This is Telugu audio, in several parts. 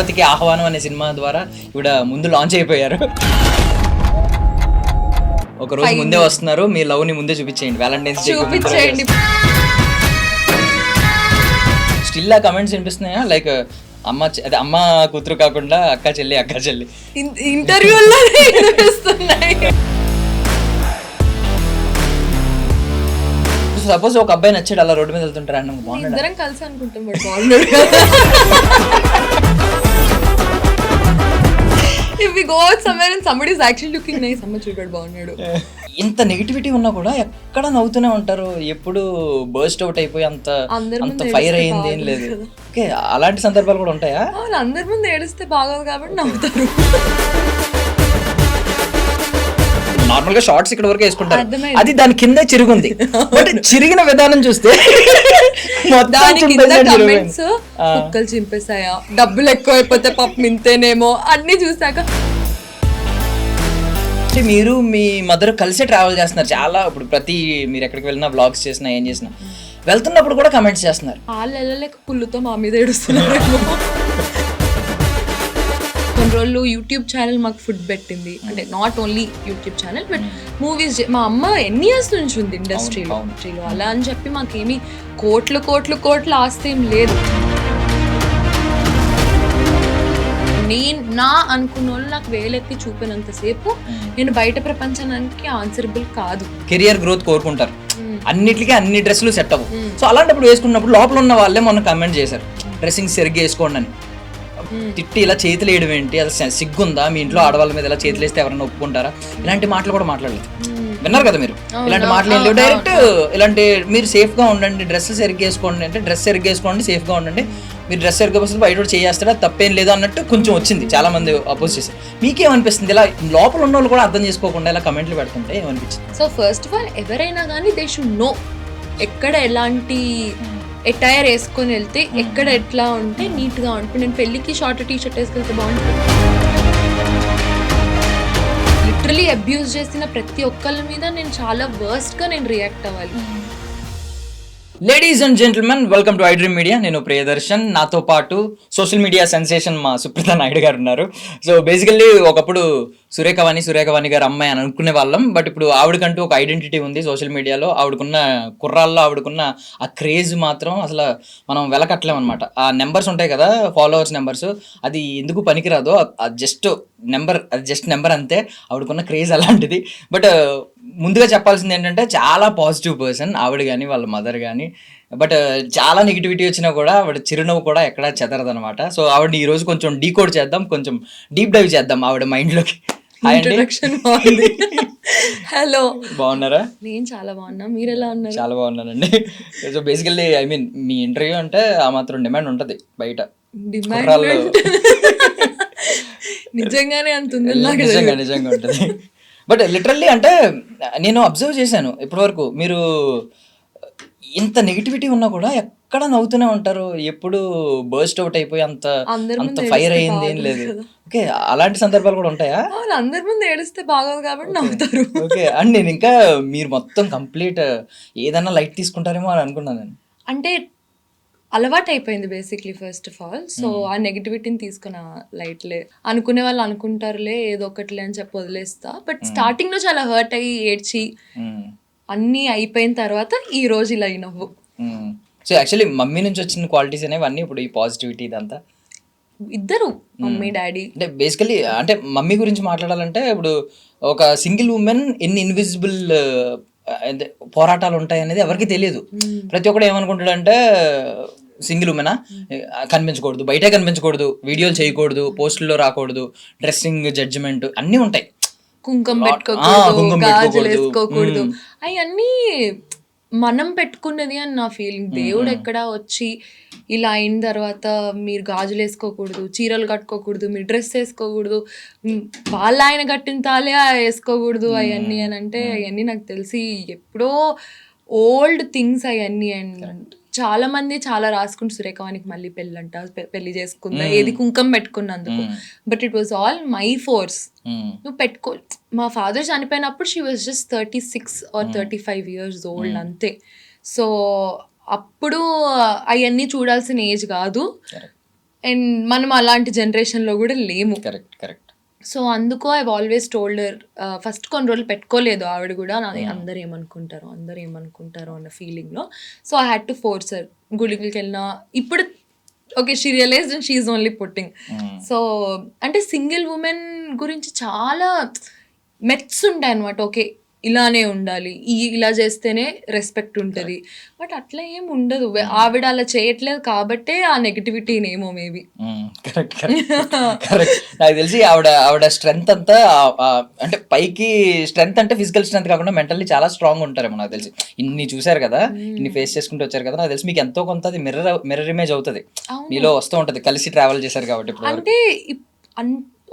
యువతికి ఆహ్వానం అనే సినిమా ద్వారా ఇవిడ ముందు లాంచ్ అయిపోయారు. ఒక రోజు ముందే వస్తున్నారు, మీ లవ్ ని ముందే చూపించేయండి, వ్యాలంటైన్స్ డే చూపించేయండి. స్టిల్ ఆ కమెంట్స్ వినిపిస్తున్నాయా? లైక్ అమ్మ కూతురు కాకుండా అక్క చెల్లి ఇంటర్వ్యూలో వినిపిస్తున్నాయి. సపోజ్ ఒక అబ్బాయి నచ్చాడు, అలా రోడ్డు మీద వెళ్తుంటారు అన్న ఇద్దరం కలిసి అనుకుంటాం బట్ బాగున్నాడు. If we go out somewhere and somebody is actually looking nice, అమ్మ చూడాడు బాగున్నాడు. ఇంత నెగిటివిటీ ఉన్నా కూడా ఎక్కడ నవ్వుతూనే ఉంటారు, ఎప్పుడు బర్స్ట్ అవుట్ అయిపోయి అంత ఫైర్ అయ్యింది ఏం లేదు. ఓకే, అలాంటి సందర్భాలు కూడా ఉంటాయా? అందరి ముందు ఏడిస్తే బాగోదు కాబట్టి నవ్వుతారు. నార్మల్ గా షార్ట్స్ ఇక్కడ వరకు వేసుకుంటారు, అది దాని కింద చిరుగుంది. బట్ చిరిగిన విధానం చూస్తే కుక్కలు చింపేసాయా, డబ్బులు ఎక్కువ అయిపోతే పాపం ఇంతేనేమో అన్ని చూసాక. మీరు మీ మదర్ కలిసే ట్రావెల్ చేస్తున్నారు చాలా. ఇప్పుడు మీరు ఎక్కడికి వెళ్ళినా వ్లాగ్స్ చేసినా ఏం చేసినా వెళ్తున్నప్పుడు కూడా కమెంట్స్ చేస్తున్నారు. వాళ్ళు వెళ్ళలేక కుళ్ళుతో మా మీద ఏడుస్తున్నారు. కొన్ని రోజులు యూట్యూబ్ ఛానల్ మాకు ఫుడ్ పెట్టింది, అంటే not only YouTube channel but movies. మా అమ్మ ఎన్ని ఇయర్స్ నుంచి ఉంది ఇండస్ట్రీలో, అలా అని చెప్పి మాకేమి కోట్లు ఆస్తి ఏం లేదు. నా అనుకున్న వాళ్ళు నాకు వేలెత్తి చూపినంతసేపు నేను బయట ప్రపంచానికి ఆన్సరబుల్ కాదు. కెరియర్ గ్రోత్ కోరుకుంటారు, అన్నిటికీ అన్ని డ్రెస్సులు సెట్ అవ్వవు. సో అలాంటప్పుడు వేసుకున్నప్పుడు లోపల ఉన్న వాళ్ళే మొన్న కామెంట్ చేశారు, డ్రెస్సింగ్ సరిగ్గా వేసుకోండి అని. తిట్టి ఇలా చేతులు వేయడం ఏంటి, అసలు సిగ్గుందా, మీ ఇంట్లో ఆడవాళ్ళ మీద ఇలా చేతులు వేస్తే ఎవరైనా ఒప్పుకుంటారా, ఇలాంటి మాటలు కూడా మాట్లాడలేదు. విన్నారు కదా మీరు, ఇలాంటి మాటలు ఏం లేవు. డైరెక్ట్ ఇలాంటి మీరు సేఫ్ గా ఉండండి, డ్రెస్ సరిగ్గా వేసుకోండి అంటే డ్రెస్ సరిగ్గా వేసుకోండి, సేఫ్ గా ఉండండి, మీరు డ్రెస్ సరిగ్గా వస్తుంది బయట చేస్తారా తప్పేం లేదు అన్నట్టు కొంచెం వచ్చింది. చాలా మంది అపోజ్ చేశారు. మీకేమనిపిస్తుంది ఇలా లోపల ఉన్న వాళ్ళు కూడా అర్థం చేసుకోకుండా ఇలా కమెంట్లు పెడుతుంటే ఏమనిపించింది? సో ఫస్ట్ ఆఫ్ ఆల్ ఎవరైనా కానీ దే షుడ్ నో ఎక్కడ ఎలాంటి ఎటైర్ వేసుకొని వెళ్తే ఎక్కడ ఎట్లా ఉంటే నీట్ గా ఉంటుంది. నేను పెళ్లికి షార్ట్ టీ షర్ట్ వేసుకెళ్తే బాగుంటుంది. లిటరలీ అబ్యూజ్ చేసిన ప్రతి ఒక్కళ్ళ మీద నేను చాలా వర్స్ట్ గా నేను రియాక్ట్ అవ్వాలి. Ladies and gentlemen, welcome to I Dream Media. నేను ప్రియదర్శన్, నాతో పాటు సోషల్ మీడియా సెన్సేషన్ మా సుప్రీత నాయుడు గారు ఉన్నారు. సో బేసికల్లీ ఒకప్పుడు సురేఖవాణి గారు అమ్మాయి అని అనుకునే వాళ్ళం. బట్ ఇప్పుడు ఆవిడకంటూ ఒక ఐడెంటిటీ ఉంది సోషల్ మీడియాలో. ఆవిడకున్న కుర్రాల్లో ఆవిడకున్న ఆ క్రేజ్ మాత్రం అసలు మనం వెలకట్టలేం అనమాట. ఆ నెంబర్స్ ఉంటాయి కదా, ఫాలోవర్స్ నెంబర్స్, అది ఎందుకు పనికిరాదో, అది జస్ట్ నెంబర్ అంతే. ఆవిడకున్న క్రేజ్ అలాంటిది. బట్ ముందుగా చెప్పాల్సింది ఏంటంటే చాలా పాజిటివ్ పర్సన్ ఆవిడ కానీ వాళ్ళ మదర్ కానీ. బట్ చాలా నెగిటివిటీ వచ్చినా కూడా ఆవిడ చిరునవ్వు కూడా ఎక్కడా చెదరదనమాట. సో ఆవిడని ఈరోజు కొంచెం డీకోడ్ చేద్దాం, కొంచెం డీప్ డైవ్ చేద్దాం ఆవిడ మైండ్లోకి. హలో, బాగున్నారా? నేను చాలా బాగున్నా, మీరు ఎలా ఉన్నారు? చాలా బాగున్నానండి. సో బేసికల్లీ మీ ఇంటర్వ్యూ అంటే ఆ మాత్రం డిమాండ్ ఉంటుంది బయట. నిజంగానే అంటుంది, నిజంగా ఉంటుంది. బట్ లిటరల్లీ అంటే నేను అబ్జర్వ్ చేశాను ఇప్పటి వరకు, మీరు ఇంత నెగిటివిటీ ఉన్నా కూడా ఎక్కడ నవ్వుతూనే ఉంటారు, ఎప్పుడు బర్స్ట్ అవుట్ అయిపోయి అంత ఫైర్ అయ్యింది ఏం లేదు. ఓకే, అలాంటి సందర్భాలు కూడా ఉంటాయా? అందరి ముందు ఏడిస్తే బాగోదు కాబట్టి నవ్వుతారు. ఓకే, అండ్ నేను ఇంకా మీరు మొత్తం కంప్లీట్ ఏదన్నా లైట్ తీసుకుంటారేమో అని అనుకున్నాను నేను. అంటే అలవాటు అయిపోయింది basically first of all. So ఆ నెగిటివిటీని తీసుకున్న లైట్లే, అనుకునే వాళ్ళు అనుకుంటారులే ఏదో ఒకటిలే అని చెప్పి వదిలేస్తా. బట్ స్టార్టింగ్ లో చాలా హర్ట్ అయ్యి ఏడ్చి అన్నీ అయిపోయిన తర్వాత ఈ రోజు ఇలా నవ్వు. సో యాక్చువల్లీ మమ్మీ నుంచి వచ్చిన క్వాలిటీస్ అనేవి అన్నీ ఇప్పుడు ఈ పాజిటివిటీ ఇదంతా ఇద్దరు మమ్మీ డాడీ. అంటే బేసికలీ అంటే మమ్మీ గురించి మాట్లాడాలంటే ఇప్పుడు ఒక సింగిల్ ఉమెన్ ఎన్ని ఇన్విజిబుల్ పోరాటాలు ఉంటాయి అనేది ఎవరికి తెలియదు. ప్రతి ఒక్కడు ఏమనుకుంటాడంటే సింగిల్ ఉమెనా, కనిపించకూడదు, బయటే కనిపించకూడదు, వీడియోలు చేయకూడదు, పోస్టుల్లో రాకూడదు, డ్రెస్సింగ్ జడ్జిమెంట్ అన్నీ ఉంటాయి, కుంకుమ పెట్టుకోకూడదు, గాజులు వేసుకోకూడదు, అవన్నీ మనం పెట్టుకున్నది అని నా ఫీలింగ్. దేవుడు ఎక్కడ వచ్చి ఇలా అయిన తర్వాత మీరు గాజులు వేసుకోకూడదు, చీరలు కట్టుకోకూడదు, మీరు డ్రెస్ వేసుకోకూడదు, వాళ్ళ ఆయన కట్టిన తాలే వేసుకోకూడదు అవన్నీ అని అంటే, అవన్నీ నాకు తెలిసి ఎప్పుడో ఓల్డ్ థింగ్స్ అవన్నీ. అండ్ చాలా మంది చాలా రాసుకుంటూ సురేఖవానికి మళ్ళీ పెళ్ళంట, పెళ్లి చేసుకుందా, ఏది కుంకం పెట్టుకున్నందుకు. But it was all my force. నువ్వు పెట్టుకో, మా ఫాదర్ చనిపోయినప్పుడు she was just 36 or 35 years old అంతే. సో అప్పుడు అవన్నీ చూడాల్సిన ఏజ్ కాదు. అండ్ మనం అలాంటి జనరేషన్లో కూడా లేము. Correct correct. సో అందుకు ఐ ఆల్వేస్ టోల్డర్, ఫస్ట్ కొన్ని రోజులు పెట్టుకోలేదు ఆవిడ కూడా, నాది అందరు ఏమనుకుంటారు అన్న ఫీలింగ్లో. So I had to force her. గుడికి వెళ్ళినా ఇప్పుడు okay she realized and she is only putting. So అంటే సింగిల్ ఉమెన్ గురించి చాలా మెట్స్ ఉంటాయి అనమాట. ఓకే ఇలానే ఉండాలి, ఇలా చేస్తేనే రెస్పెక్ట్ ఉంటుంది, బట్ అట్లా ఏం ఉండదు. ఆవిడ అలా చేయట్లేదు కాబట్టే ఆ నెగిటివిటీనేమో మేబీ. Correct correct. నాకు తెలిసి ఆవిడ స్ట్రెంగ్త్ అంతా అంటే పైకి స్ట్రెంగ్త్ అంటే ఫిజికల్ స్ట్రెంగ్త్ కాకుండా మెంటల్లీ చాలా స్ట్రాంగ్ ఉంటారేమో నాకు తెలిసి. ఇన్ని చూసారు కదా, ఇన్ని ఫేస్ చేసుకుంటూ వచ్చారు కదా, నాకు తెలిసి మీకు ఎంతో కొంత అది మిర్రర్ ఇమేజ్ అవుతుంది, మీలో వస్తూ ఉంటుంది, కలిసి ట్రావెల్ చేశారు కాబట్టి. ఇప్పుడు అంటే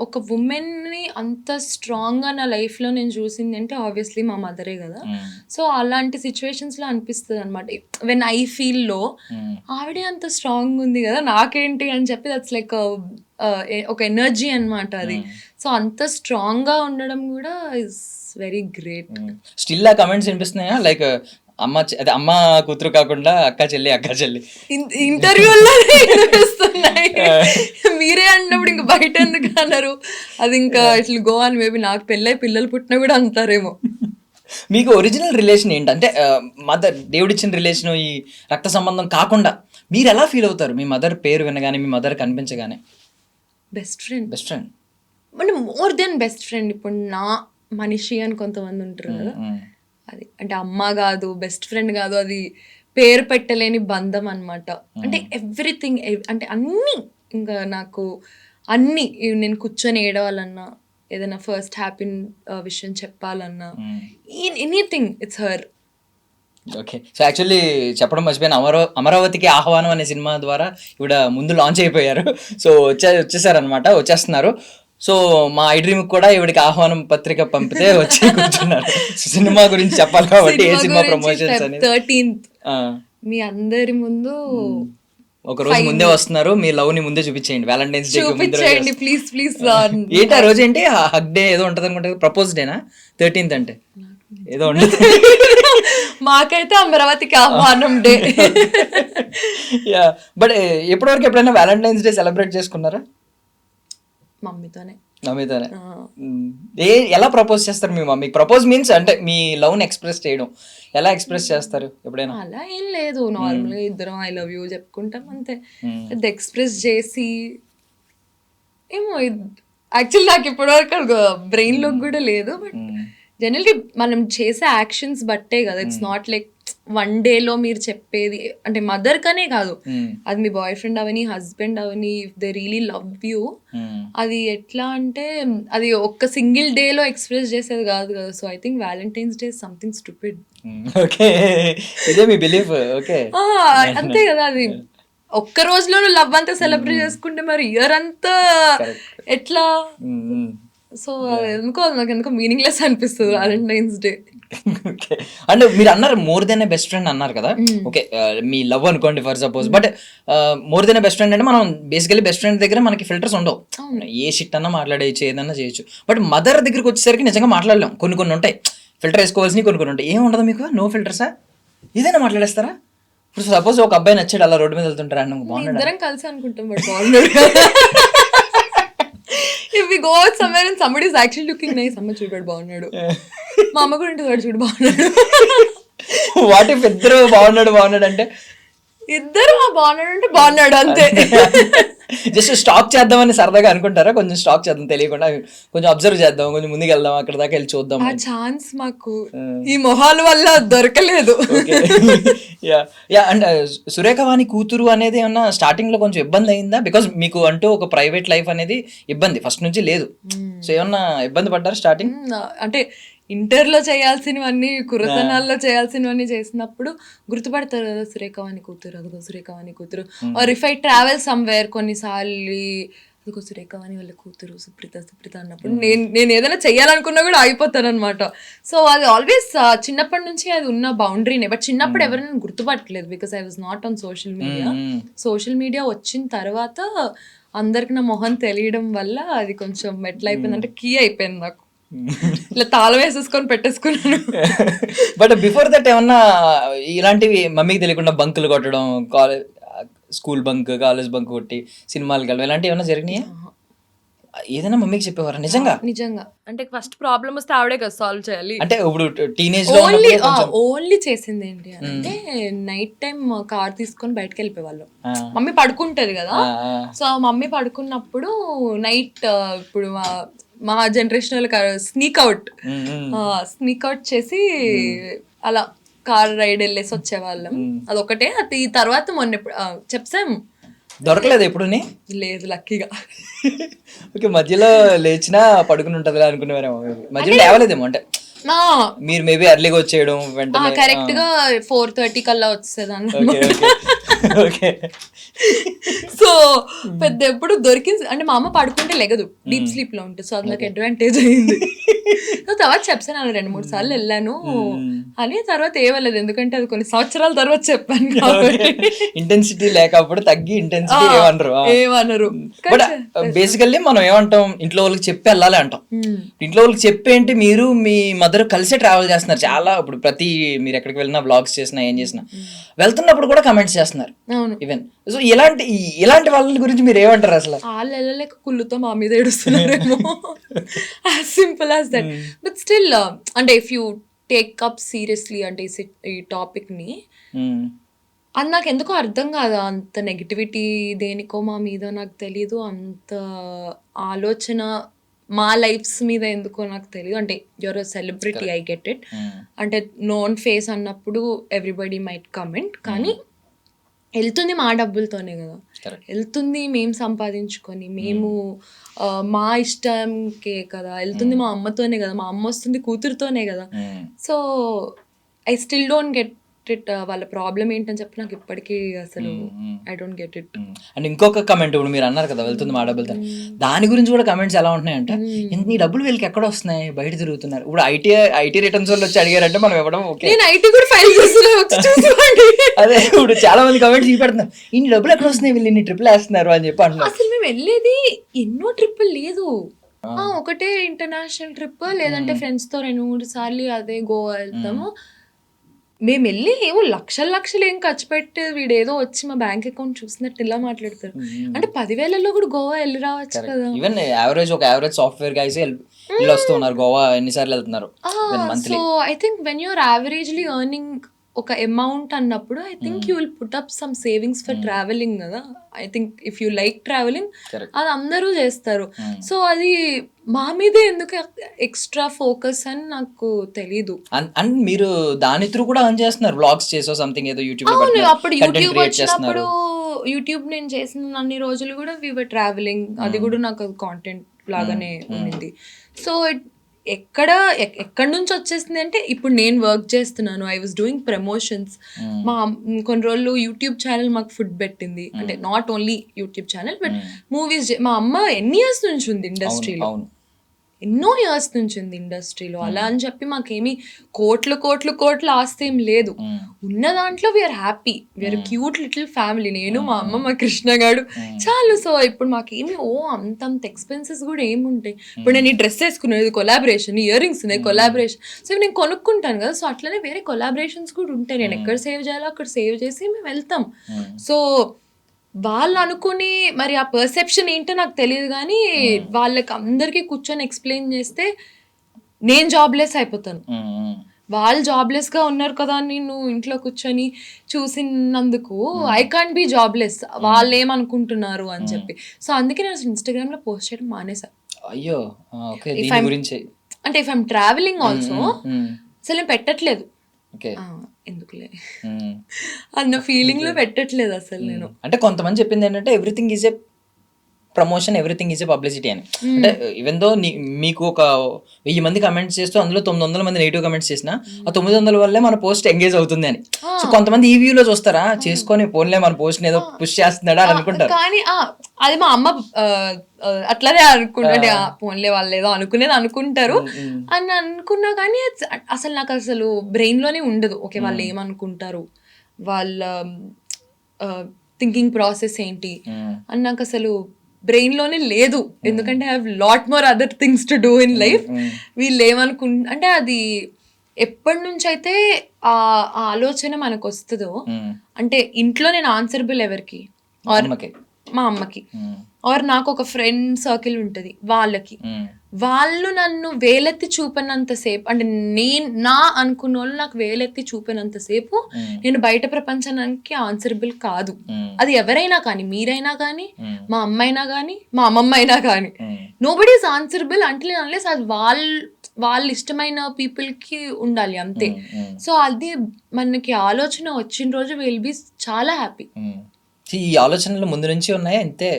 ఒక ఉమెన్ని అంత స్ట్రాంగ్గా నా లైఫ్లో నేను చూసింది అంటే ఆబ్వియస్లీ మా మదరే కదా. సో అలాంటి సిచ్యువేషన్స్లో అనిపిస్తుంది అనమాట, వెన్ ఐ ఫీల్ లో ఆవిడే అంత స్ట్రాంగ్ ఉంది కదా నాకేంటి అని చెప్పి, దట్స్ లైక్ ఒక ఎనర్జీ అనమాట అది. సో అంత స్ట్రాంగ్గా ఉండడం కూడా ఇస్ వెరీ గ్రేట్. స్టిల్ ఆ కమెంట్స్ వినిపిస్తున్నాయా, లైక్ అదే అమ్మ కూతురు కాకుండా అక్క చెల్లి ఇంటర్వ్యూలో వినిపిస్తున్నాయి. మీరే అన్నప్పుడు ఇంకా బయట ఎందుకు అన్నారు, అది ఇంకా ఇట్లా గో అని. మేబీ నాకు పెళ్ళై పిల్లలు పుట్టినా కూడా అంటారేమో. మీకు ఒరిజినల్ రిలేషన్ ఏంటంటే మదర్ దేవుడిచ్చిన రిలేషన్, ఈ రక్త సంబంధం కాకుండా మీరు ఎలా ఫీల్ అవుతారు మీ మదర్ పేరు వినగానే, మీ మదర్ కనిపించగానే? బెస్ట్ ఫ్రెండ్ అంటే మోర్ దెన్ బెస్ట్ ఫ్రెండ్. ఇప్పుడు నా మనిషి అని కొంతమంది ఉంటారు కదా, అది అంటే అమ్మ కాదు, బెస్ట్ ఫ్రెండ్ కాదు, అది పేరు పెట్టలేని బంధం అనమాట. అంటే ఎవ్రీథింగ్, అంటే అన్నీ, ఇంకా నాకు అన్నీ, నేను కూర్చొని ఏడవాలన్నా, ఏదైనా ఫస్ట్ హ్యాపీ విషయం చెప్పాలన్నా, anything it's her. Okay. So actually చెప్పడం మర్చిపోయిన, అమరావతికి ఆహ్వానం అనే సినిమా ద్వారా ఇవిడ ముందు లాంచ్ అయిపోయారు. సో వచ్చేసారనమాట, వచ్చేస్తున్నారు. సో మా ఐ డ్రీమ్ కూడా ఇవిడికి ఆహ్వానం పత్రిక పంపితే వచ్చి కూర్చున్నారు. సినిమా గురించి చెప్పాలి కాబట్టి ఏ సినిమా ప్రమోషన్స్ అనేది 13th మీ అందరి ముందు ఒక రోజు ముందే వస్తున్నారు. మీ లవ్ ని ముందే చూపించేయండి, వ్యాలంటైన్స్ డే చూపించండి ప్లీజ్ ప్లీజ్. ఏంటి ఆ రోజు ఏంటి, హగ్ డే ఏదో ఉంటది అనుకుంటా, ప్రపోజ్ డేనా 13th అంటే ఏదో ఉంటుంది. మాకైతే అమరావతికి ఆహ్వానం డే. యా, బట్ ఎప్పటివరకు ఎప్పుడైనా వ్యాలంటైన్స్ డే సెలబ్రేట్ చేసుకున్నారా? మమ్మీతోనే. ఎలా ప్రపోజ్ చేస్తారు మీ మమ్మీ? ప్రపోజ్ మీన్స్ అంటే మీ లవ్ ని ఎక్స్ప్రెస్ చేయడం, ఎలా ఎక్స్ప్రెస్ చేస్తారు ఎప్పుడైనా? అలా ఏం లేదు, నార్మల్ గా ఇద్దరం ఐ లవ్ యూ చెప్పుకుంటాం అంతే. అది ఎక్స్ప్రెస్ చేసి ఏమో, యాక్చువల్లీ నాకు ఇప్పటివరకు బ్రెయిన్ లో కూడా లేదు. బట్ జనరల్గా మనం చేసే యాక్షన్స్ బట్టే కదా, ఇట్స్ నాట్ లైక్ వన్ డేలో మీరు చెప్పేది. అంటే మదర్ కనే కాదు, అది మీ బాయ్ ఫ్రెండ్ అవని, హస్బెండ్ అవని, if they really love you, అది ఎట్లా అంటే అది ఒక్క సింగిల్ డేలో ఎక్స్ప్రెస్ చేసేది కాదు కదా. So I think Valentine's day something stupid. Okay, ఇదే మీ బిలీఫ్? ఓకే, అంతే కదా. అది ఒక్క రోజులో లవ్ అంతా సెలబ్రేట్ చేసుకుంటే మరి ఇయర్ అంతా ఎట్లా? సో నాకు ఎందుకో మీనింగ్లెస్ అనిపిస్తుంది వ్యాలంటైన్స్ డే. అంటే మీరు అన్నారు మోర్ దెన్ ఏ బెస్ట్ ఫ్రెండ్ అన్నారు కదా. ఓకే, మీ లవ్ అనుకోండి for suppose, but more than A best friend అంటే మనం బేసికలీ బెస్ట్ ఫ్రెండ్ దగ్గర మనకి ఫిల్టర్స్ ఉండవు, ఏ షిట్ అన్నా మాట్లాడేయచ్చు, ఏదన్నా చేయొచ్చు. బట్ మదర్ దగ్గరికి వచ్చేసరికి నిజంగా మాట్లాడలేం, కొన్ని ఉంటాయి ఫిల్టర్ వేసుకోవాల్సినవి, కొన్ని ఉంటాయి. ఏమి ఉండదు మీకు, నో ఫిల్టర్సా, ఏదైనా మాట్లాడేస్తారా? ఇప్పుడు సపోజ్ ఒక అబ్బాయి నచ్చాడు, అలా రోడ్డు మీద వెళ్తుంటారా, బాగున్నాడు కలిసి అనుకుంటాం, బట్ బాగున్నాడు. If we go out somewhere and somebody is actually looking nice, అమ్మ చూడు బాగున్నాడు, మా అమ్మ కూడా ఇంటి చూడు బాగున్నాడు. వాట్ ఇఫ్ ఇద్దరు బాగున్నాడు అంటే, ఇద్దరు బాగున్నాడు అంటే బాగున్నాడు అంతే. జస్ట్ స్టాక్ చేద్దామని సరదాగా అనుకుంటారా? కొంచెం స్టాక్ చేద్దాం, తెలియకుండా కొంచెం అబ్జర్వ్ చేద్దాం, కొంచెం ముందుకు వెళ్దాం, అక్కడ దాకా వెళ్ళి చూద్దాం. ఆ ఛాన్స్ మాకు ఈ మొహాల వల్ల దొరకలేదు. అండ్ సురేఖవాణి కూతురు అనేది ఏమన్నా స్టార్టింగ్ లో కొంచెం ఇబ్బంది అయిందా? బికాస్ మీకు అంటూ ఒక ప్రైవేట్ లైఫ్ అనేది ఇబ్బంది ఫస్ట్ నుంచి లేదు. సో ఏమన్నా ఇబ్బంది పడ్డారు స్టార్టింగ్? అంటే ఇంటర్లో చేయాల్సినవన్నీ, కుర్రతనాల్లో చేయాల్సినవన్నీ చేసినప్పుడు గుర్తుపడతారు కదా, సురేఖవాణి కూతురు, అదిగో సురేఖవాణి కూతురు. Or if I travel somewhere కొన్నిసార్లు, అదిగో సురేఖవాణి వాళ్ళ కూతురు సుప్రీత అన్నప్పుడు నేను ఏదైనా చెయ్యాలనుకున్నా కూడా ఆగిపోతాను అనమాట. సో అది ఆల్వేస్ చిన్నప్పటి నుంచి అది ఉన్న బౌండరీనే. బట్ చిన్నప్పుడు ఎవరైనా గుర్తుపట్టలేదు, because I was not on social media. Social media వచ్చిన తర్వాత అందరికి నా మొహం తెలియడం వల్ల అది కొంచెం ఎట్లా అయిపోయిందంటే కీ అయిపోయింది నాకు, ఇలా తాళం వేసేసుకొని పెట్టేసుకున్నాను. బట్ బిఫోర్ దట్ ఏమన్నా ఇలాంటివి మమ్మీకి తెలియకుండా బంకులు కొట్టడం, స్కూల్ బంక్ కాలేజ్ బంక్ కొట్టి సినిమాలకు వెళ్ళడం ఇలాంటివి ఏమైనా జరిగినాయా? ఏదైనా మమ్మీకి చెప్పేవారా నిజంగా? నిజంగా అంటే ఫస్ట్ ప్రాబ్లం వస్తే ఆవిడే కదా సాల్వ్ చేయాలి. అంటే ఇప్పుడు టీనేజ్ లో ఓన్లీ చేసింది ఏంటి అని అంటే నైట్ టైం కార్ తీసుకొని బయటకు వెళ్ళిపోయేవాళ్ళం. మమ్మీ పడుకుంటది కదా, సో మమ్మీ పడుకున్నప్పుడు నైట్ ఇప్పుడు మా జనరేషన్ స్నీక్ అవుట్ చేసి అలా కార్ రైడ్ వెళ్ళేసి వచ్చేవాళ్ళం. అదొకటే. అది తర్వాత మొన్న చెప్పాము దొరకలేదు ఎప్పుడు? లేదు లక్కీగా. ఓకే, మధ్యలో లేచినా పడుకుని ఉంటది అనుకునేవారేమో, మధ్యలో లేవలేదేమో. అంటే మీరు మేబీ ఎర్లీగా వచ్చేయడం వెంటనే కరెక్ట్ గా 4:30 కల్లా వచ్చేదాన్ని. సో పెద్ద ఎప్పుడు దొరికింది అంటే మా అమ్మ పడుకుంటే లెగదు, డీప్ స్లీప్ లో ఉంటుంది. సో అది నాకు అడ్వాంటేజ్ అయింది. తర్వాత చెప్పాను 2-3 సార్లు వెళ్ళాను అని. తర్వాత ఏమలేదు, ఎందుకంటే అది కొన్ని సంవత్సరాల తర్వాత చెప్పాను కాబట్టి. ఇంటెన్సిటీ లేకపోతే తగ్గి ఇంటెన్సిటీ ఏమనరు. బట్ బేసికల్లీ మనం ఏమంటాం, ఇంట్లో వాళ్ళకి చెప్పి వెళ్ళాలి అంటాం. ఇంట్లో వాళ్ళకి చెప్పి ఏంటి, మీరు మీ మదర్ కలిసే ట్రావెల్ చేస్తున్నారు చాలా. ఇప్పుడు ప్రతి మీరు ఎక్కడికి వెళ్ళినా బ్లాగ్స్ చేసినా ఏం చేసినా వెళ్తున్నప్పుడు కూడా కమెంట్స్ చేస్తున్నారు ఈవెన్. సో ఇలాంటి వాళ్ళ గురించి మీరు ఏమంటారు అసలు? వాళ్ళు వెళ్ళలేక కుళ్ళుతో మా మీద ఏడుస్తున్నారేమో, as simple as that. But still అంటే if you take up seriously అంటే ఈ టాపిక్ ని, అది నాకు ఎందుకో అర్థం కాదు. అంత నెగిటివిటీ దేనికో మా మీద నాకు తెలీదు, అంత ఆలోచన మా లైఫ్స్ మీద ఎందుకో నాకు తెలియదు. అంటే your a celebrity, I get it. అంటే నోన్ ఫేస్ అన్నప్పుడు ఎవ్రీబడి మైట్ కమెంట్, కానీ వెళ్తుంది మా డబ్బులతోనే కదా, వెళ్తుంది మేము సంపాదించుకొని, మేము మా ఇష్టంకే కదా వెళ్తుంది, మా అమ్మతోనే కదా, మా అమ్మ వస్తుంది కూతురుతోనే కదా. So I still don't get it. వాళ్ళ ప్రాబ్లం ఏంటని చెప్పి నాకు ఇప్పటికీ అసలు I don't get it. And ఇంకొక కమెంట్, ఇప్పుడు మీరు అన్నారు కదా వెళ్తుంది మా డబ్బులతో, దాని గురించి కూడా కమెంట్స్ ఎలా ఉంటున్నాయంటే, నీ డబ్బులు వీళ్ళకి ఎక్కడ వస్తున్నాయి, బయట తిరుగుతున్నారు. ఇప్పుడు ఐటీ రిటర్న్స్ వాళ్ళు వచ్చి అడిగారంటే మనం ఇవ్వడం ఓకే, నేను ఐటీ కూడా ఫైల్ చేస్తున్నాను. అదే ఇప్పుడు చాలా మంది కమెంట్స్ చూపెడుతున్నారు, ఇన్ని డబ్బులు ఎక్కడ వస్తున్నాయి, వీళ్ళు ఇన్ని ట్రిప్పులు వేస్తున్నారు అని చెప్పి అంటున్నారు. అసలు మేము వెళ్ళేది ఎన్నో ట్రిప్పులు లేదు, ఒకటే ఇంటర్నేషనల్ ట్రిప్, లేదంటే ఫ్రెండ్స్ తో 2-3 సార్లు అదే గోవా వెళ్తాము. మేము వెళ్ళి ఏమో లక్షలు ఏం ఖర్చు పెట్టి వీడేదో వచ్చి మా బ్యాంక్ అకౌంట్ చూసినట్టు ఇలా మాట్లాడతారు. అంటే 10,000లో కూడా గోవా వెళ్ళి రావచ్చు కదా. ఈవెన్ యావరేజ్ సాఫ్ట్వేర్ గైస్ వెళ్ళి వస్తున్నారు గోవా, ఎన్నిసార్లు వెళ్తున్నారు. So I think when you're averagely earning ఒక అమౌంట్ అన్నప్పుడు I think you will put up some savings for travelling కదా. I think if you like travelling అది అందరూ చేస్తారు. సో అది మా మీదే ఎందుకు ఎక్స్ట్రా ఫోకస్ అని నాకు తెలీదు. అండ్ మీరు దాని త్రూ కూడా అర్న్ చేస్తున్నారు, వ్లాగ్స్ చేసో సంథింగ్ ఏదో యూట్యూబ్. అప్పుడు యూట్యూబ్ వచ్చినప్పుడు యూట్యూబ్ నేను చేసిన అన్ని రోజులు కూడా వి వర్ ట్రావెలింగ్, అది కూడా నాకు కాంటెంట్ లాగానే ఉంది. సో ఎక్కడి నుంచి వచ్చేసింది అంటే, ఇప్పుడు నేను వర్క్ చేస్తున్నాను, ఐ వాజ్ డూయింగ్ ప్రమోషన్స్. మా కొన్ని రోజులు యూట్యూబ్ ఛానల్ మాకు ఫుడ్ పెట్టింది, అంటే not only YouTube channel but movies. మా అమ్మ ఎన్ని ఇయర్స్ నుంచి ఉంది ఇండస్ట్రీలో, ఎన్నో ఇయర్స్ నుంచి ఉంది ఇండస్ట్రీలో. అలా అని చెప్పి మాకేమి కోట్లు ఆస్తి ఏం లేదు. ఉన్న దాంట్లో we are happy, we are cute little family. నేను, మా అమ్మ, మా కృష్ణగాడు చాలు. సో ఇప్పుడు మాకేమి అంతంత ఎక్స్పెన్సెస్ కూడా ఏముంటాయి. ఇప్పుడు నేను ఈ డ్రెస్ వేసుకునేది కొలాబరేషన్, ఇయర్ రింగ్స్ ఉన్నాయి కొలాబరేషన్. సో ఇవి నేను కొనుక్కుంటాను కదా. సో అట్లనే వేరే కొలాబరేషన్స్ కూడా ఉంటాయి. నేను ఎక్కడ సేవ్ చేయాలో అక్కడ సేవ్ చేసి మేము వెళ్తాం. సో వాళ్ళు అనుకుని మరి ఆ పర్సెప్షన్ ఏంటో నాకు తెలియదు, కానీ వాళ్ళకి అందరికీ కూర్చొని ఎక్స్ప్లెయిన్ చేస్తే నేను జాబ్లెస్ అయిపోతాను. వాళ్ళు జాబ్లెస్ గా ఉన్నారు కదా అని నువ్వు ఇంట్లో కూర్చొని చూసినందుకు ఐ కాంట్ బి జాబ్లెస్, వాళ్ళు ఏమనుకుంటున్నారు అని చెప్పి. సో అందుకే నేను ఇన్స్టాగ్రామ్ లో పోస్ట్ చేయడం మానేసా. అయ్యో, అంటే ఇఫ్ ఐమ్ ట్రావెలింగ్ ఆల్సో అసలు నేను పెట్టట్లేదు, ఎందుకులే అన్న ఫీలింగ్ లో పెట్టట్లేదు అసలు నేను. అంటే కొంతమంది చెప్పింది ఏంటంటే everything is a promotion, everything is a publicity అని. అంటే ఈవెన్ దో మీకు ఒక 1000 మంది కమెంట్స్ చేస్తూ అందులో 900 మంది నెగిటివ్ కమెంట్స్ చేసినా ఆ 900 వల్లే మన పోస్ట్ ఎంగేజ్ అవుతుంది అని. సో కొంతమంది ఈ వ్యూలో చూస్తారా, చేసుకొని పోన్లే మన పోస్ట్ ఏదో పుష్ చేస్తున్నాడా అని అనుకుంటారు. కానీ అది మా అమ్మ అట్లనే అనుకుంటే పోన్లే వాళ్ళు ఏదో అనుకునేది అనుకుంటారు అని అనుకున్నా, కానీ అసలు నాకు అసలు బ్రెయిన్ లోనే ఉండదు. ఓకే వాళ్ళు ఏమనుకుంటారు, వాళ్ళ థింకింగ్ ప్రాసెస్ ఏంటి అని నాకు అసలు బ్రెయిన్ లోనే లేదు. ఎందుకంటే I have lot more other things to do in life. వీళ్ళు అంటే అది ఎప్పటి నుంచి అయితే ఆ ఆలోచన మనకు వస్తుందో, అంటే ఇంట్లో నేను ఆన్సరబుల్ ఎవరికి, అమ్మకి. మా అమ్మకి ఆర్ నాకు ఒక ఫ్రెండ్ సర్కిల్ ఉంటుంది వాళ్ళకి, వాళ్ళు నన్ను వేలెత్తి చూపినంతసేపు, అంటే నా అనుకున్న వాళ్ళు నాకు వేలెత్తి చూపినంతసేపు నేను బయట ప్రపంచానికి ఆన్సరబుల్ కాదు. అది ఎవరైనా కానీ, మీరైనా కానీ, మా అమ్మైనా కానీ, మా అమ్మమ్మ అయినా కానీ, nobody is answerable until unless అది వాళ్ళ ఇష్టమైన పీపుల్ కి ఉండాలి అంతే. సో అది మనకి ఆలోచన వచ్చిన రోజు విల్ బి చాలా హ్యాపీ. ఈ ఆలోచనలు ముందు నుంచి ఉన్నాయా అంతే?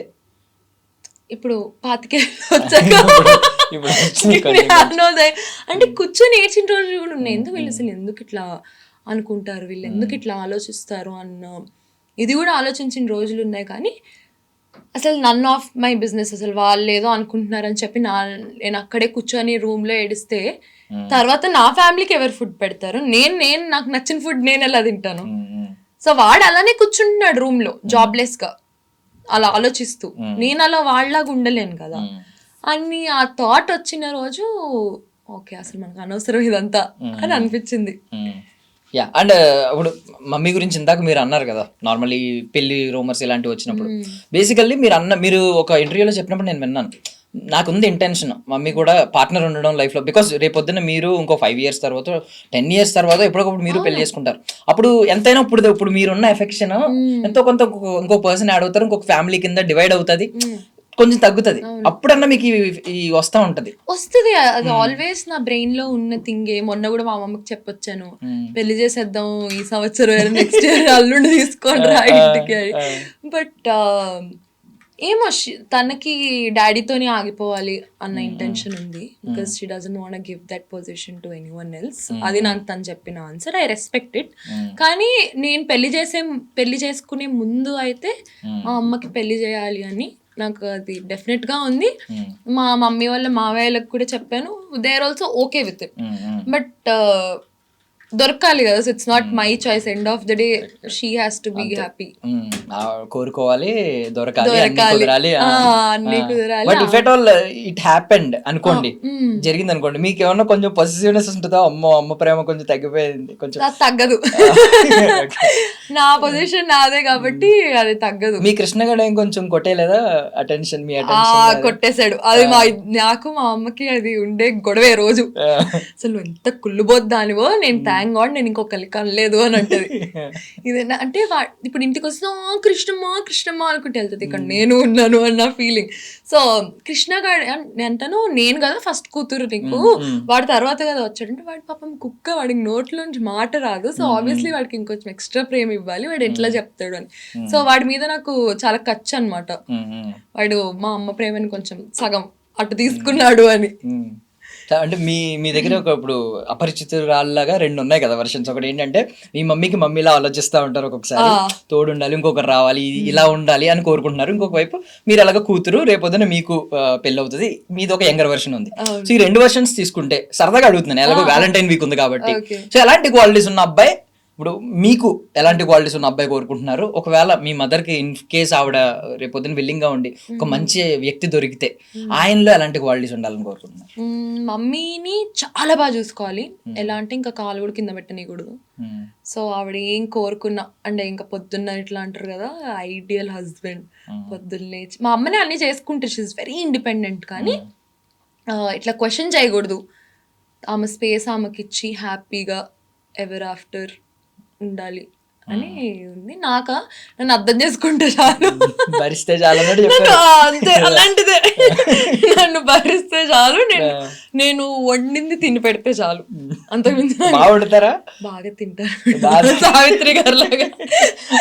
ఇప్పుడు 25 వచ్చాక అంటే కూర్చొని ఏడ్చిన రోజులు కూడా ఉన్నాయి. ఎందుకు వీళ్ళు అసలు ఎందుకు ఇట్లా అనుకుంటారు, వీళ్ళు ఎందుకు ఇట్లా ఆలోచిస్తారు అన్న ఇది కూడా ఆలోచించిన రోజులు ఉన్నాయి. కానీ అసలు నన్ ఆఫ్ మై బిజినెస్, అసలు వాళ్ళు ఏదో అనుకుంటున్నారని చెప్పి నేను అక్కడే కూర్చొని రూమ్ లో ఏడిస్తే తర్వాత నా ఫ్యామిలీకి ఎవరు ఫుడ్ పెడతారు? నేను నాకు నచ్చిన ఫుడ్ నేను ఎలా తింటాను? సో వాడు అలానే కూర్చుంటున్నాడు రూమ్ లో జాబ్లెస్ గా అలా ఆలోచిస్తూ, నేను అలా వాళ్ళలాగా ఉండలేను కదా అని ఆ థాట్ వచ్చిన రోజు ఓకే అసలు మనకు అనవసరం ఇదంతా అని అనిపించింది. యా. అండ్ ఇప్పుడు మమ్మీ గురించి ఇందాక మీరు అన్నారు కదా, నార్మల్లీ పెళ్లి రూమర్స్ ఇలాంటివి వచ్చినప్పుడు బేసికల్లీ మీరు ఒక ఇంటర్వ్యూలో చెప్పినప్పుడు నేను విన్నాను, నాకుంది ఇంటెన్షన్ మమ్మీ కూడా పార్ట్నర్ ఉండడం లైఫ్ లో, బికాస్ రేపొద్దున మీరు ఇంకో 5 years తర్వాత 10 years తర్వాత ఎప్పటికప్పుడు మీరు పెళ్లి చేసుకుంటారు. అప్పుడు ఎంతైనా ఇప్పుడు మీరున్న ఎఫెక్షన్ ఎంతో కొంత ఇంకో పర్సన్ యాడ్ అవుతారు, ఇంకొక ఫ్యామిలీ కింద డివైడ్ అవుతుంది, కొంచెం తగ్గుతుంది. అప్పుడన్నా మీకు ఈ వస్తా ఉంటది. వస్తుంది అది ఆల్వేస్ నా బ్రెయిన్ లో ఉన్న థింగే. మొన్న కూడా మా అమ్మకి చెప్పొచ్చాను, పెళ్లి చేసేద్దాం ఈ సంవత్సరం, నెక్స్ట్ ఇయర్ అల్లుండి తీసుకోండి రా ఇంటికి అని. బట్ ఏమో తనకి డాడీతోనే ఆగిపోవాలి అన్న ఇంటెన్షన్ ఉంది, because she doesn't want give that position to anyone else. అది నాకు తను చెప్పిన ఆన్సర్, ఐ రెస్పెక్ట్ ఇట్. కానీ నేను పెళ్లి చేసుకునే ముందు అయితే మా అమ్మకి పెళ్లి చేయాలి అని నాకు అది డెఫినెట్ గా ఉంది. మా మమ్మీ వాళ్ళ మావయ్యలకు కూడా చెప్పాను, they are also okay with it. But దొరకాలి కదా, so it's not my choice. End of the day she has to be happy. కోరుకోవాలి, దొరకాలి, అన్ని కుదరాలి. But if at all it happened అనుకోండి, జరిగింది అనుకోండి, మీకు ఏమన్నా కొంచెం పొసెసివ్నెస్ ఉంటుందా? అమ్మ ప్రేమ కొంచెం తగ్గిపోయింది, కొంచెం తగ్గదు. నా పొజిషన్ నాదే కాబట్టి అది తగ్గదు. మీ కృష్ణగడ ఏం కొంచెం కొట్టేలేదా అటెన్షన్? మీ అటెన్షన్ కొట్టేశాడు. అది నాకు మా అమ్మకి అది ఉండే గొడవే రోజు. అసలు ఎంత కుళ్ళుబోద్దానివో, నేను థ్యాంక్ గాడ్ నేను ఇంకొకరికి కనలేదు అని అంటది. ఇదేనా అంటే ఇప్పుడు ఇంటికి వస్తే కృష్ణమ్మ అనుకుంటే వెళ్తుంది, ఇక్కడ నేను ఉన్నాను అన్న ఫీలింగ్. సో కృష్ణ గారు అంటాను, నేను కదా ఫస్ట్ కూతురు నీకు, వాడి తర్వాత కదా వచ్చాడంటే, వాడి పాపం కుక్క, వాడికి నోట్లోంచి మాట రాదు. సో ఆబ్వియస్లీ వాడికి ఇంకొంచెం ఎక్స్ట్రా ప్రేమ ఇవ్వాలి, వాడు ఎట్లా చెప్తాడు అని. సో వాడి మీద నాకు చాలా ఖర్చు అనమాట. వాడు మా అమ్మ ప్రేమని కొంచెం సగం అటు తీసుకున్నాడు అని. అంటే మీ దగ్గర ఒక ఇప్పుడు అపరిచితురాల్లాగా 2 ఉన్నాయి కదా వర్షన్స్. ఒకటి ఏంటంటే మీ మమ్మీకి మమ్మీలా ఆలోచిస్తూ ఉంటారు, ఒక్కొక్కసారి తోడు ఉండాలి, ఇంకొకరు రావాలి, ఇలా ఉండాలి అని కోరుకుంటున్నారు. ఇంకొక వైపు మీరు అలాగా కూతురు, రేపొద్దున మీకు పెళ్ళి అవుతుంది, మీది ఒక యంగర్ వర్షన్ ఉంది. సో ఈ 2 వర్షన్స్ తీసుకుంటే సరదాగా అడుగుతున్నాను, ఎలాగో వ్యాలంటైన్ వీక్ ఉంది కాబట్టి. సో ఎలాంటి క్వాలిటీస్ ఉన్న అబ్బాయి, ఇప్పుడు మీకు ఎలాంటి క్వాలిటీస్ ఉన్న అబ్బాయి కోరుకుంటున్నారు? ఒకవేళ మీ మదర్కి ఇన్ కేస్ ఆవిడ రేపొద్దున విల్లింగ్ గా ఉండి ఒక మంచి వ్యక్తి దొరికితే ఆయనలో ఎలాంటి క్వాలిటీస్ ఉండాలని కోరుకుంటున్నారు? మమ్మీని చాలా బాగా చూసుకోవాలి. ఎలా అంటే ఇంకా కాలు కూడా కింద పెట్టనీయకూడదు. సో ఆవిడ ఏం కోరుకున్నా, అంటే ఇంకా పొద్దున్న ఇట్లా అంటారు కదా, ఐడియల్ హస్బెండ్. పొద్దున్న లేచి మా అమ్మనే అన్ని చేసుకుంటారు, షీ ఇస్ వెరీ ఇండిపెండెంట్. కానీ ఇట్లా క్వశ్చన్ చేయకూడదు. ఆమె స్పేస్ ఆమెకి ఇచ్చి హ్యాపీగా ఎవర్ ఆఫ్టర్ ఉండాలి అని ఉంది. నన్ను అర్థం చేసుకుంటే చాలు, భరిస్తే చాలు అంతే. అలాంటిదే, నన్ను భరిస్తే చాలు, నేను వండింది తిని పెడితే చాలు, అంతకుమించి. బాగా వండుతారా? బాగా తింటారు, సావిత్రి గారు లాగా.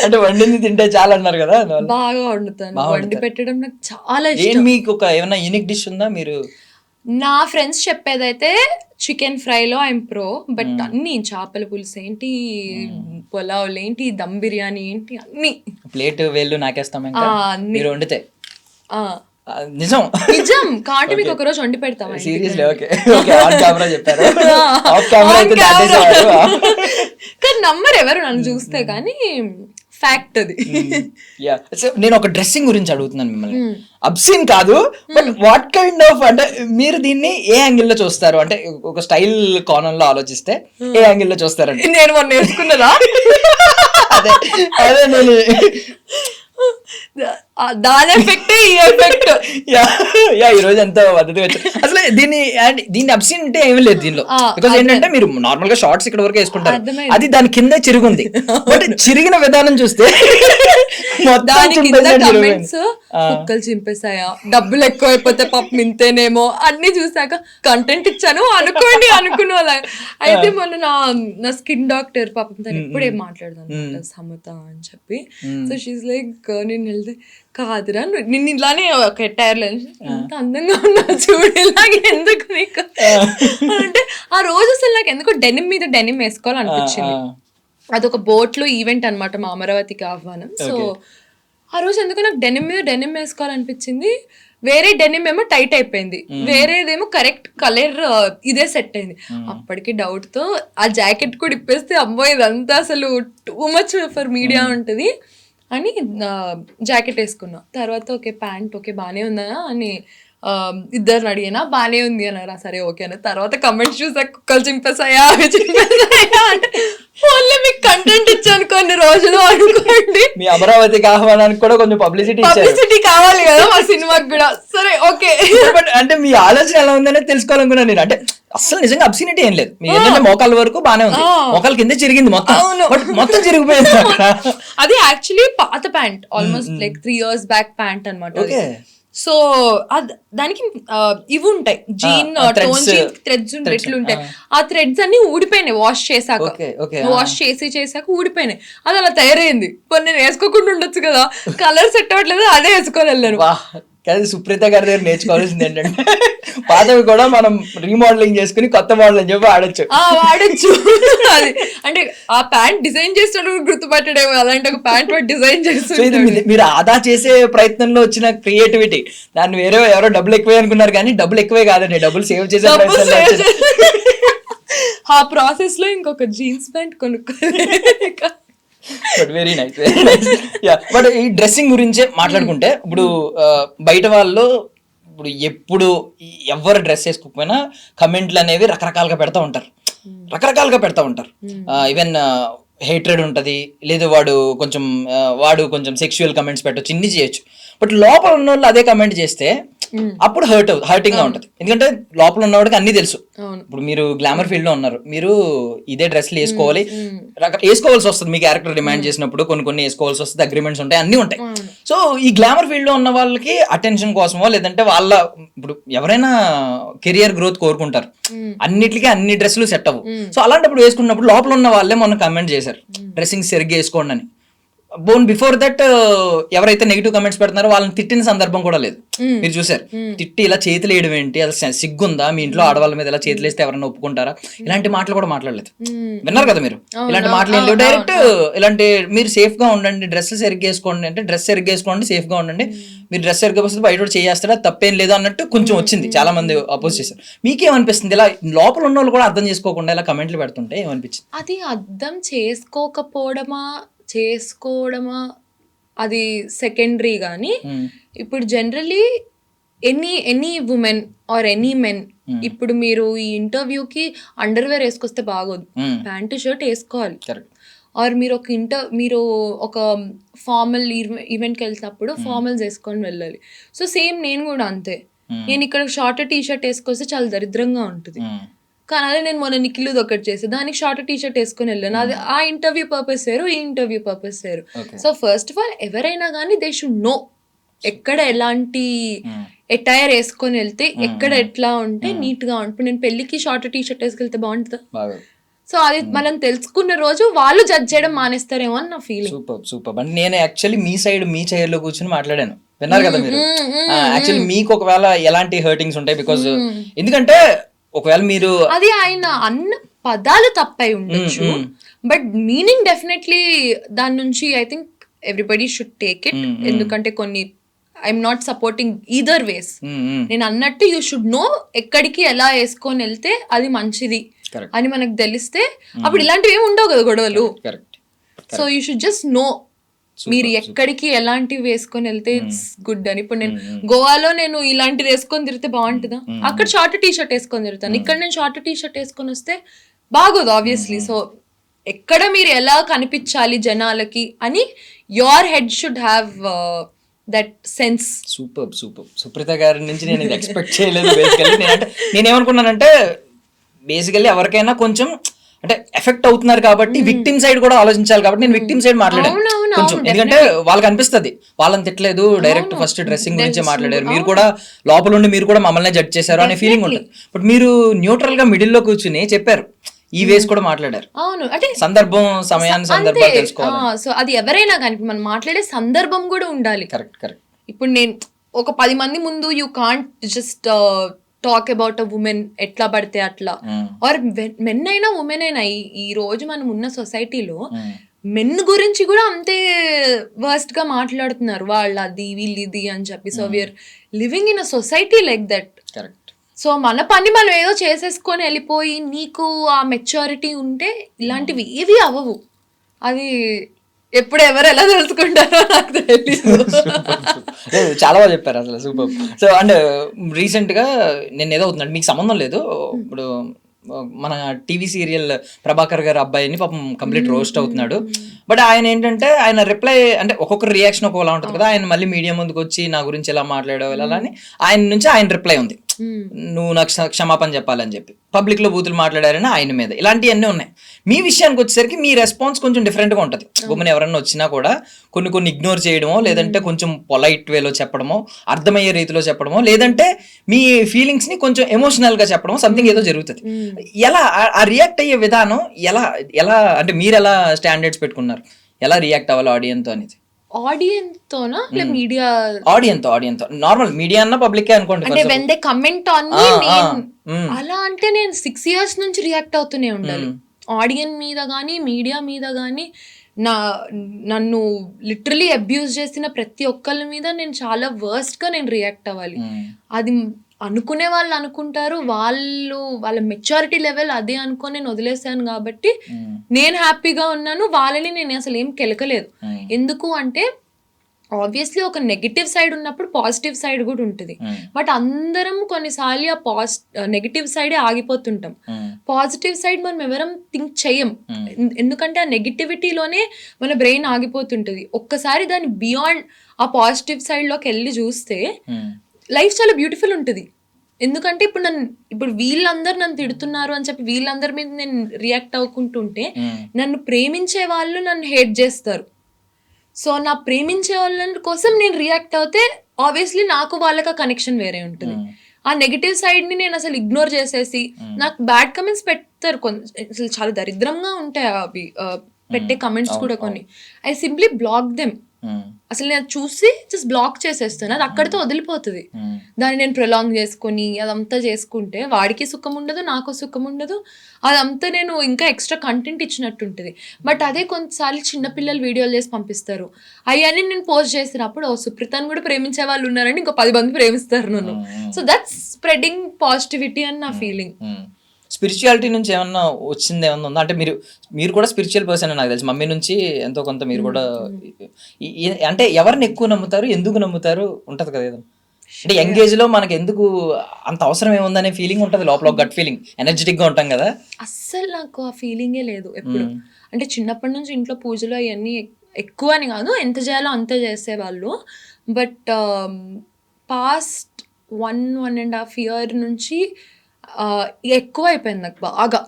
అంటే వండింది తింటే చాలు అన్నారు కదా. బాగా వండుతాను, వండి పెట్టడం నాకు చాలా ఇష్టం. మీకు ఒక ఏమైనా యూనిక్ డిష్ ఉందా? మీరు నా ఫ్రెండ్స్ చెప్పేదైతే చికెన్ ఫ్రైలో ఐఎమ్ ప్రో, బట్ అన్ని చేపల పులుసు ఏంటి, పులావులు ఏంటి, దమ్ బిర్యానీ ఏంటి, అన్ని ప్లేట్ వేళ్ళు నాకేస్తాం మీరు వండితే. నిజం కాబట్టి మీకు ఒక రోజు వండి పెడతాం. సీరియస్లీ? ఓకే ఆన్ కెమెరా చెప్పారు, ఆఫ్ కెమెరా అయితే కానీ నమ్మరు ఎవరు నన్ను చూస్తే, కానీ ఫ్యాక్ట్ అది. నేను ఒక డ్రెస్సింగ్ గురించి అడుగుతున్నాను మిమ్మల్ని, అబ్సీన్ కాదు, బట్ వాట్ కైండ్ ఆఫ్, అంటే మీరు దీన్ని ఏ యాంగిల్ లో చూస్తారు? అంటే ఒక స్టైల్ కోణంలో ఆలోచిస్తే ఏ యాంగిల్ లో చూస్తారండి? నేను మొన్న నేర్చుకున్నదా? అదే నేను దాని ఎఫెక్ట్ ఈ ఎఫెక్ట్. యా ఈ రోజు ఎంత పద్ధతి వచ్చారు అసలు. దీన్ని అబ్సిన్ అంటే ఏమీ లేదు దీనిలో. బికాస్ ఏంటంటే మీరు నార్మల్ గా షార్ట్స్ ఇక్కడ వరకు వేసుకుంటారు, అది దాని కింద చిరుగుంది. బట్ చిరిగిన విధానం చూస్తే దాని కింద కమెంట్స్ కుక్కలు చింపేశాయా, డబ్బులు ఎక్కువ అయిపోతే పాపం ఇంతేనేమో అన్ని చూసాక కంటెంట్ ఇచ్చాను అనుకోండి అనుకున్నా. అయితే మొన్న నా స్కిన్ డాక్టర్ పాపం తను ఎప్పుడు ఏం మాట్లాడదాను సమత అని చెప్పి. సో షీస్ లైక్ నేను వెళ్తే కాదురా నిన్ను ఇలానే కెట్టారు, ఎంత అందంగా ఉన్నావు చూడు, ఇలాగే ఎందుకు నీకు అంటే ఆ రోజు అసలు నాకు ఎందుకు డెనిమ్ మీద డెనిమ్ వేసుకోవాలనిపించింది. అదొక బోట్ లో ఈవెంట్ అనమాట, మా అమరావతికి ఆహ్వానం. సో ఆ రోజు ఎందుకు నాకు డెనిమ్ మీద డెనిమ్ వేసుకోవాలనిపించింది. వేరే డెనిమ్ ఏమో టైట్ అయిపోయింది, వేరేదేమో కరెక్ట్ కలర్ ఇదే సెట్ అయింది. అప్పటికి డౌట్ తో ఆ జాకెట్ కూడా ఇప్పేస్తే అమ్మో ఇదంతా అసలు టూ మచ్ ఫర్ మీడియా ఉంటుంది అని జాకెట్ వేసుకున్నా. తర్వాత ఓకే ప్యాంట్ ఓకే బాగానే ఉందా అని ఇద్దరిని అడిగినా బాగానే ఉంది అన్నారా, సరే ఓకే అన్న. తర్వాత కమెంట్స్ చూసా కుక్కలు చింపేసాయా అవి చింపేసాయా అంటే ఓన్లీ మీకు కంటెంట్ ఇచ్చాను కొన్ని రోజులు అనుకోండి. మీ అమరావతికి ఆహ్వానానికి కూడా కొంచెం పబ్లిసిటీ కావాలి కదా మా సినిమాకి కూడా. సరే ఓకే బట్ అంటే మీ ఆలోచన ఎలా ఉందనే తెలుసుకోవాలనుకున్నాను నేను. అంటే అసలు నిజంగా అబ్సినిటీ ఏం లేదు, మీ ఏంటంటే మోకాల వరకు బాగానే ఉంది, మోకాల కింద చిరిగింది మొత్తం, మొత్తం చిరిగిపోయింది. అది యాక్చువల్లీ పాత pant, almost like 3 years back pant అనమాట. సో దానికి ఇవి ఉంటాయి జీన్ టోన్ జీన్ థ్రెడ్స్ ఎట్లుంటాయి, ఆ థ్రెడ్స్ అన్ని ఊడిపోయినాయి వాష్ చేసాక ఊడిపోయినాయి. అది అలా తయారైంది. ఇప్పుడు నేను వేసుకోకుండా ఉండొచ్చు కదా, కలర్ సెట్ అవ్వట్లేదు అదే వేసుకొని వెళ్ళాను. కానీ సుప్రీత గారి దగ్గర నేర్చుకోవాల్సింది ఏంటంటే పాతవి కూడా మనం రీమోడలింగ్ చేసుకుని కొత్త మోడల్ అని చెప్పి వాడచ్చు. అది అంటే ఆ ప్యాంట్ డిజైన్ చేసినప్పుడు గుర్తుపట్టడేమో, అలాంటి ఒక ప్యాంట్ డిజైన్ చేస్తుంది. మీరు ఆదా చేసే ప్రయత్నంలో వచ్చిన క్రియేటివిటీ, దాన్ని ఎవరో డబ్బులు ఎక్కువే అనుకున్నారు కానీ డబ్బులు ఎక్కువే కాదండి, డబ్బులు సేవ్ చేసే ప్రయత్నం. ఆ ప్రాసెస్ లో ఇంకొక జీన్స్ ప్యాంట్ కొనుక్కోవాలి. But very nice yeah. But ఈ డ్రెస్సింగ్ గురించే మాట్లాడుకుంటే ఇప్పుడు బయట వాళ్ళు ఎప్పుడు ఎవరు డ్రెస్ వేసుకోకపోయినా కమెంట్లు అనేవి రకరకాలుగా పెడతా ఉంటారు. ఈవెన్ హేట్రెడ్ ఉంటుంది, లేదు వాడు కొంచెం సెక్షువల్ కమెంట్స్ పెట్టచ్చు, ఇన్ని చేయొచ్చు. బట్ లోపల ఉన్న వాళ్ళు అదే కమెంట్ చేస్తే అప్పుడు హర్టింగ్ గా ఉంటది. ఎందుకంటే లోపల ఉన్నవాడికి అన్ని తెలుసు. ఇప్పుడు మీరు గ్లామర్ ఫీల్డ్ లో ఉన్నారు, మీరు ఇదే డ్రెస్లు వేసుకోవాల్సి వస్తుంది, మీ క్యారెక్టర్ డిమాండ్ చేసినప్పుడు కొన్ని వేసుకోవాల్సి వస్తుంది, అగ్రిమెంట్స్ ఉంటాయి, అన్ని ఉంటాయి. సో ఈ గ్లామర్ ఫీల్డ్ లో ఉన్న వాళ్ళకి అటెన్షన్ కోసమో లేదంటే ఇప్పుడు ఎవరైనా కెరియర్ గ్రోత్ కోరుకుంటారు, అన్నిటికీ అన్ని డ్రెస్సులు సెట్ అవ్వు. సో అలాంటప్పుడు వేసుకున్నప్పుడు లోపల ఉన్న వాళ్ళే మొన్న కమెంట్ చేశారు డ్రెస్సింగ్ సరిగ్గా వేసుకోండి అని. బిఫోర్ దట్ ఎవరైతే నెగిటివ్ కమెంట్స్ పెడుతున్నారో వాళ్ళని తిట్టిన సందర్భం కూడా లేదు. మీరు చూసారు, తిట్టి ఇలా చేతులు వేయడం ఏంటి, అసలు సిగ్గుందా, మీ ఇంట్లో ఆడవాళ్ళ మీద ఇలా చేతులు వేస్తే ఎవరైనా ఒప్పుకుంటారా, ఇలాంటి మాటలు కూడా మాట్లాడలేదు. విన్నారు కదా మీరు, ఇలాంటి మాటలు ఏం లేవు. డైరెక్ట్ ఇలాంటి మీరు సేఫ్ గా ఉండండి, డ్రెస్ సరిగ్గా వేసుకోండి అంటే డ్రెస్ సరిగ్గా వేసుకోండి, సేఫ్ గా ఉండండి, మీరు డ్రెస్ సరిగ్గా వస్తే బయట చేస్తారా తప్పేం లేదు అన్నట్టు కొంచెం వచ్చింది. చాలా మంది అపోజ్ చేశారు. మీకేమనిపిస్తుంది ఇలా లోపల ఉన్న వాళ్ళు కూడా అర్థం చేసుకోకుండా ఇలా కమెంట్లు పెడుతుంటే ఏమనిపించింది? అది అర్థం చేసుకోవడమా అది సెకండరీ. కానీ ఇప్పుడు generally any women or any men, ఇప్పుడు మీరు ఈ ఇంటర్వ్యూకి అండర్వేర్ వేసుకొస్తే బాగోదు, ప్యాంటు షర్ట్ వేసుకోవాలి. ఆర్ మీరు ఒక ఫార్మల్ ఈవెంట్కి వెళ్తున్నప్పుడు ఫార్మల్స్ వేసుకొని వెళ్ళాలి. సో సేమ్ నేను కూడా అంతే. నేను ఇక్కడ షార్ట్ టీ షర్ట్ వేసుకొస్తే చాలా దరిద్రంగా ఉంటుంది. కానీ అదే నేను మొన్న నిఖిల్ది ఒకటి చేసి దానికి షార్ట్ టీ షర్ట్ వేసుకొని వెళ్ళాను. అది ఆ ఇంటర్వ్యూ పర్పస్ వేరు, ఈ ఇంటర్వ్యూ పర్పస్ వేరు. సో ఫస్ట్ ఆఫ్ ఆల్ ఎవరైనా కానీ దే షుడ్ నో ఎక్కడ ఎలాంటి ఎటైర్ వేసుకొని వెళ్తే ఎక్కడ ఎట్లా ఉంటే నీట్ గా ఉంటుంది. ఇప్పుడు నేను పెళ్లికి షార్ట్ టీ షర్ట్ వేసుకెళ్తే బాగుంటుందా? సో అది మనం తెలుసుకున్న రోజు వాళ్ళు జడ్జ్ చేయడం మానేస్తారేమో అని నా ఫీలింగ్. సూపర్. అంటే నేను యాక్చువల్లీ మీ చైర్ లో కూర్చొని మాట్లాడాను, విన్నారు కదా మీరు. యాక్చువల్లీ మీకు ఒకవేళ ఎలాంటి హర్టింగ్స్ ఉంటాయి, బికాజ్ ఎందుకంటే ఒకవేళ మీరు అది ఆయన అన్న పదాలు తప్పై ఉండొచ్చు, బట్ మీనింగ్ డెఫినెట్లీ దాని నుంచి I think everybody should take it. ఎందుకంటే కొన్ని ఐఎమ్ నాట్ సపోర్టింగ్ ఈదర్ వేస్. నేను అన్నట్టు యూ షుడ్ నో ఎక్కడికి ఎలా వేసుకొని వెళ్తే అది మంచిది అని మనకు తెలిస్తే అప్పుడు ఇలాంటివి ఏమి ఉండవు కదా గొడవలు. So you should just know మీరు ఎక్కడికి ఎలాంటివి వేసుకొని వెళ్తే ఇట్స్ గుడ్ అని. ఇప్పుడు నేను గోవాలో నేను ఇలాంటిది వేసుకొని తిరిగితే బాగుంటుందా? అక్కడ షార్ట్ టీ షర్ట్ వేసుకొని తిరుగుతాను, ఇక్కడ నేను షార్ట్ టీ షర్ట్ వేసుకొని వస్తే బాగోదు ఆబ్వియస్లీ. సో ఎక్కడ మీరు ఎలా కనిపించాలి జనాలకి అని your head should have that sense. Super Supreetha గారి నుంచి నేను ఇది ఎక్స్పెక్ట్ చేయలేదు. బేసికల్లీ నేనేమనుకున్నానంటే బేసికల్లీ ఎవరికైనా కొంచెం అంటే ఎఫెక్ట్ అవుతున్నారు కాబట్టి విక్టిమ్ సైడ్ కూడా ఆలోచించాలి కాబట్టి నేను విక్టిమ్ సైడ్ మాట్లాడాను కొంచెం. ఎందుకంటే వాళ్ళకి అనిపిస్తుంది వాళ్ళని తిట్టలేదు, డైరెక్ట్ ఫస్ట్ డ్రెస్సింగ్ గురించే మాట్లాడారు, మీరు కూడా లోపల ఉండి మీరు కూడా మమ్మల్ని జడ్జ్ చేశారు అనే ఫీలింగ్ ఉంటుంది. బట్ మీరు న్యూట్రల్ గా మిడిల్ లో కూర్చుని చెప్పారు, ఈ వేస్ కూడా మాట్లాడారు. అవును, అంటే సందర్భం సందర్భాలు తెలుసుకోవాలి. సో అది ఎవరైనా కానీ మనం మాట్లాడే సందర్భం కూడా ఉండాలి. కరెక్ట్. ఇప్పుడు నేను ఒక 10 మంది ముందు you can't just talk about a women ఎట్లా పడితే అట్లా, ఆర్ మెన్ అయినా ఉమెన్ అయినా ఈ రోజు మనం ఉన్న సొసైటీలో మెన్ గురించి కూడా అంతే వర్స్ట్ గా మాట్లాడుతున్నారు, వాళ్ళు అది వీళ్ళు ఇది అని చెప్పి. So we are living in a society like that. Correct. So మన పని మనం ఏదో చేసేసుకొని వెళ్ళిపోయి నీకు ఆ మెచ్యూరిటీ ఉంటే ఇలాంటివి ఏవి అవ్వవు. అది ఎప్పుడు ఎవరు ఎలా తెలుసుకుంటారో నాకు తెలియదు. చాలా బాగా చెప్పారు అసలు, సూపర్. సో అండ్ రీసెంట్ గా నేను ఏదో అవుతుందండి, మీకు సంబంధం లేదు, ఇప్పుడు మన టీవీ సీరియల్ ప్రభాకర్ గారు అబ్బాయిని పాపం కంప్లీట్ రోస్ట్ అవుతున్నాడు. బట్ ఆయన ఏంటంటే ఆయన రిప్లై అంటే ఒక్కొక్కరు రియాక్షన్ ఒక్కోలా ఉంటుంది కదా. ఆయన మళ్ళీ మీడియా ముందుకు వచ్చి నా గురించి ఎలా మాట్లాడావు ఇలా అని ఆయన నుంచి ఆయన రిప్లై ఉంది, నువ్వు నాకు క్షమాపణ చెప్పాలని చెప్పి పబ్లిక్ లో బూతులు మాట్లాడారని ఆయన మీద. ఇలాంటివన్నీ ఉన్నాయి. మీ విషయానికి వచ్చేసరికి మీ రెస్పాన్స్ కొంచెం డిఫరెంట్ గా ఉంటుంది. గుమ్మని ఎవరన్నా వచ్చినా కూడా కొన్ని ఇగ్నోర్ చేయడమో, లేదంటే కొంచెం పొలైట్ వేలో చెప్పడమో, అర్థమయ్యే రీతిలో చెప్పడమో, లేదంటే మీ ఫీలింగ్స్ ని కొంచెం ఎమోషనల్ గా చెప్పడమో, సంథింగ్ ఏదో జరుగుతుంది. ఎలా ఆ రియాక్ట్ అయ్యే విధానం ఎలా అంటే మీరు ఎలా స్టాండర్డ్స్ పెట్టుకున్నారు, ఎలా రియాక్ట్ అవ్వాలి ఆడియన్స్ తో అనేది? ఆడియన్స్ తోనా మీడియా? ఆడియన్స్ తో నార్మల్ మీడియా అన్న పబ్లిక్ అనుకోండి. అంటే when they comment on me, అలా అంటే నేను 6 years నుంచి రియాక్ట్ అవుతూనే ఉండాలి. ఆడియన్స్ మీద కానీ మీడియా మీద కానీ నన్ను లిటరలీ అబ్యూజ్ చేసిన ప్రతి ఒక్కళ్ళ మీద నేను చాలా వర్స్ట్ గా నేను రియాక్ట్ అవ్వాలి. అది అనుకునే వాళ్ళు అనుకుంటారు, వాళ్ళ మెచ్యూరిటీ లెవెల్ అదే అనుకొని నేను వదిలేసాను కాబట్టి నేను హ్యాపీగా ఉన్నాను. వాళ్ళని నేను అసలు ఏం కెలకలేదు. ఎందుకు అంటే ఆబ్వియస్లీ ఒక నెగిటివ్ సైడ్ ఉన్నప్పుడు పాజిటివ్ సైడ్ కూడా ఉంటుంది. బట్ అందరం కొన్నిసార్లు ఆ నెగిటివ్ సైడే ఆగిపోతుంటాం. పాజిటివ్ సైడ్ మనం ఎవరం థింక్ చెయ్యం, ఎందుకంటే ఆ నెగిటివిటీలోనే మన బ్రెయిన్ ఆగిపోతుంటుంది. ఒక్కసారి దాన్ని బియాండ్ ఆ పాజిటివ్ సైడ్ లోకి వెళ్ళి చూస్తే లైఫ్ చాలా బ్యూటిఫుల్ ఉంటుంది. ఎందుకంటే ఇప్పుడు వీళ్ళందరూ నన్ను తిడుతున్నారు అని చెప్పి వీళ్ళందరి మీద నేను రియాక్ట్ అవ్వకుంటుంటే నన్ను ప్రేమించే వాళ్ళు నన్ను హేట్ చేస్తారు. సో నా ప్రేమించే వాళ్ళ కోసం నేను రియాక్ట్ అవుతే ఆబ్వియస్లీ నాకు వాళ్ళకి ఆ కనెక్షన్ వేరే ఉంటుంది. ఆ నెగిటివ్ సైడ్ ని నేను అసలు ఇగ్నోర్ చేసేసి, నాకు బ్యాడ్ కమెంట్స్ పెడతారు అసలు చాలా దరిద్రంగా ఉంటాయి అవి పెట్టే కమెంట్స్ కూడా కొన్ని. I simply block them. అసలు నేను చూసి జస్ట్ బ్లాక్ చేసేస్తాను, అది అక్కడితో వదిలిపోతుంది. దాన్ని నేను ప్రొలాంగ్ చేసుకొని అదంతా చేసుకుంటే వాడికి సుఖం ఉండదు, నాకు సుఖం ఉండదు. అదంతా నేను ఇంకా ఎక్స్ట్రా కంటెంట్ ఇచ్చినట్టు ఉంటుంది. బట్ అదే కొంతసార్లు చిన్నపిల్లలు వీడియోలు చేసి పంపిస్తారు, అవన్నీ నేను పోస్ట్ చేసినప్పుడు సుప్రీతను కూడా ప్రేమించే వాళ్ళు ఉన్నారని ఇంకో 10 మంది ప్రేమిస్తారు నన్ను. సో దట్స్ స్ప్రెడింగ్ పాజిటివిటీ అని నా ఫీలింగ్. స్పిరిచువాలిటీ నుంచి ఏమన్నా వచ్చింది ఏమన్నా ఉందా? అంటే మీరు కూడా స్పిరిచువల్ పర్సన్ నాకు తెలిసి, మమ్మీ నుంచి ఎంతో కొంత మీరు కూడా. అంటే ఎవరిని ఎక్కువ నమ్ముతారు, ఎందుకు నమ్ముతారు ఉంటది కదా ఏదో. అంటే యంగ్ ఏజ్ లో మనకి ఎందుకు అంత అవసరం ఏముందనే ఫీలింగ్ ఉంటది లోపల, గట్ ఫీలింగ్, ఎనర్జెటిక్ గా ఉంటాం కదా. అస్సలు నాకు ఆ ఫీలింగే లేదు ఎప్పుడు. అంటే చిన్నప్పటి నుంచి ఇంట్లో పూజలు అవన్నీ ఎక్కువ అని కాదు, ఎంత చేయాలో అంతే చేసేవాళ్ళు. బట్ పాస్ట్ 1.5 year నుంచి ఎక్కువ అయిపోయింది నాకు బాగా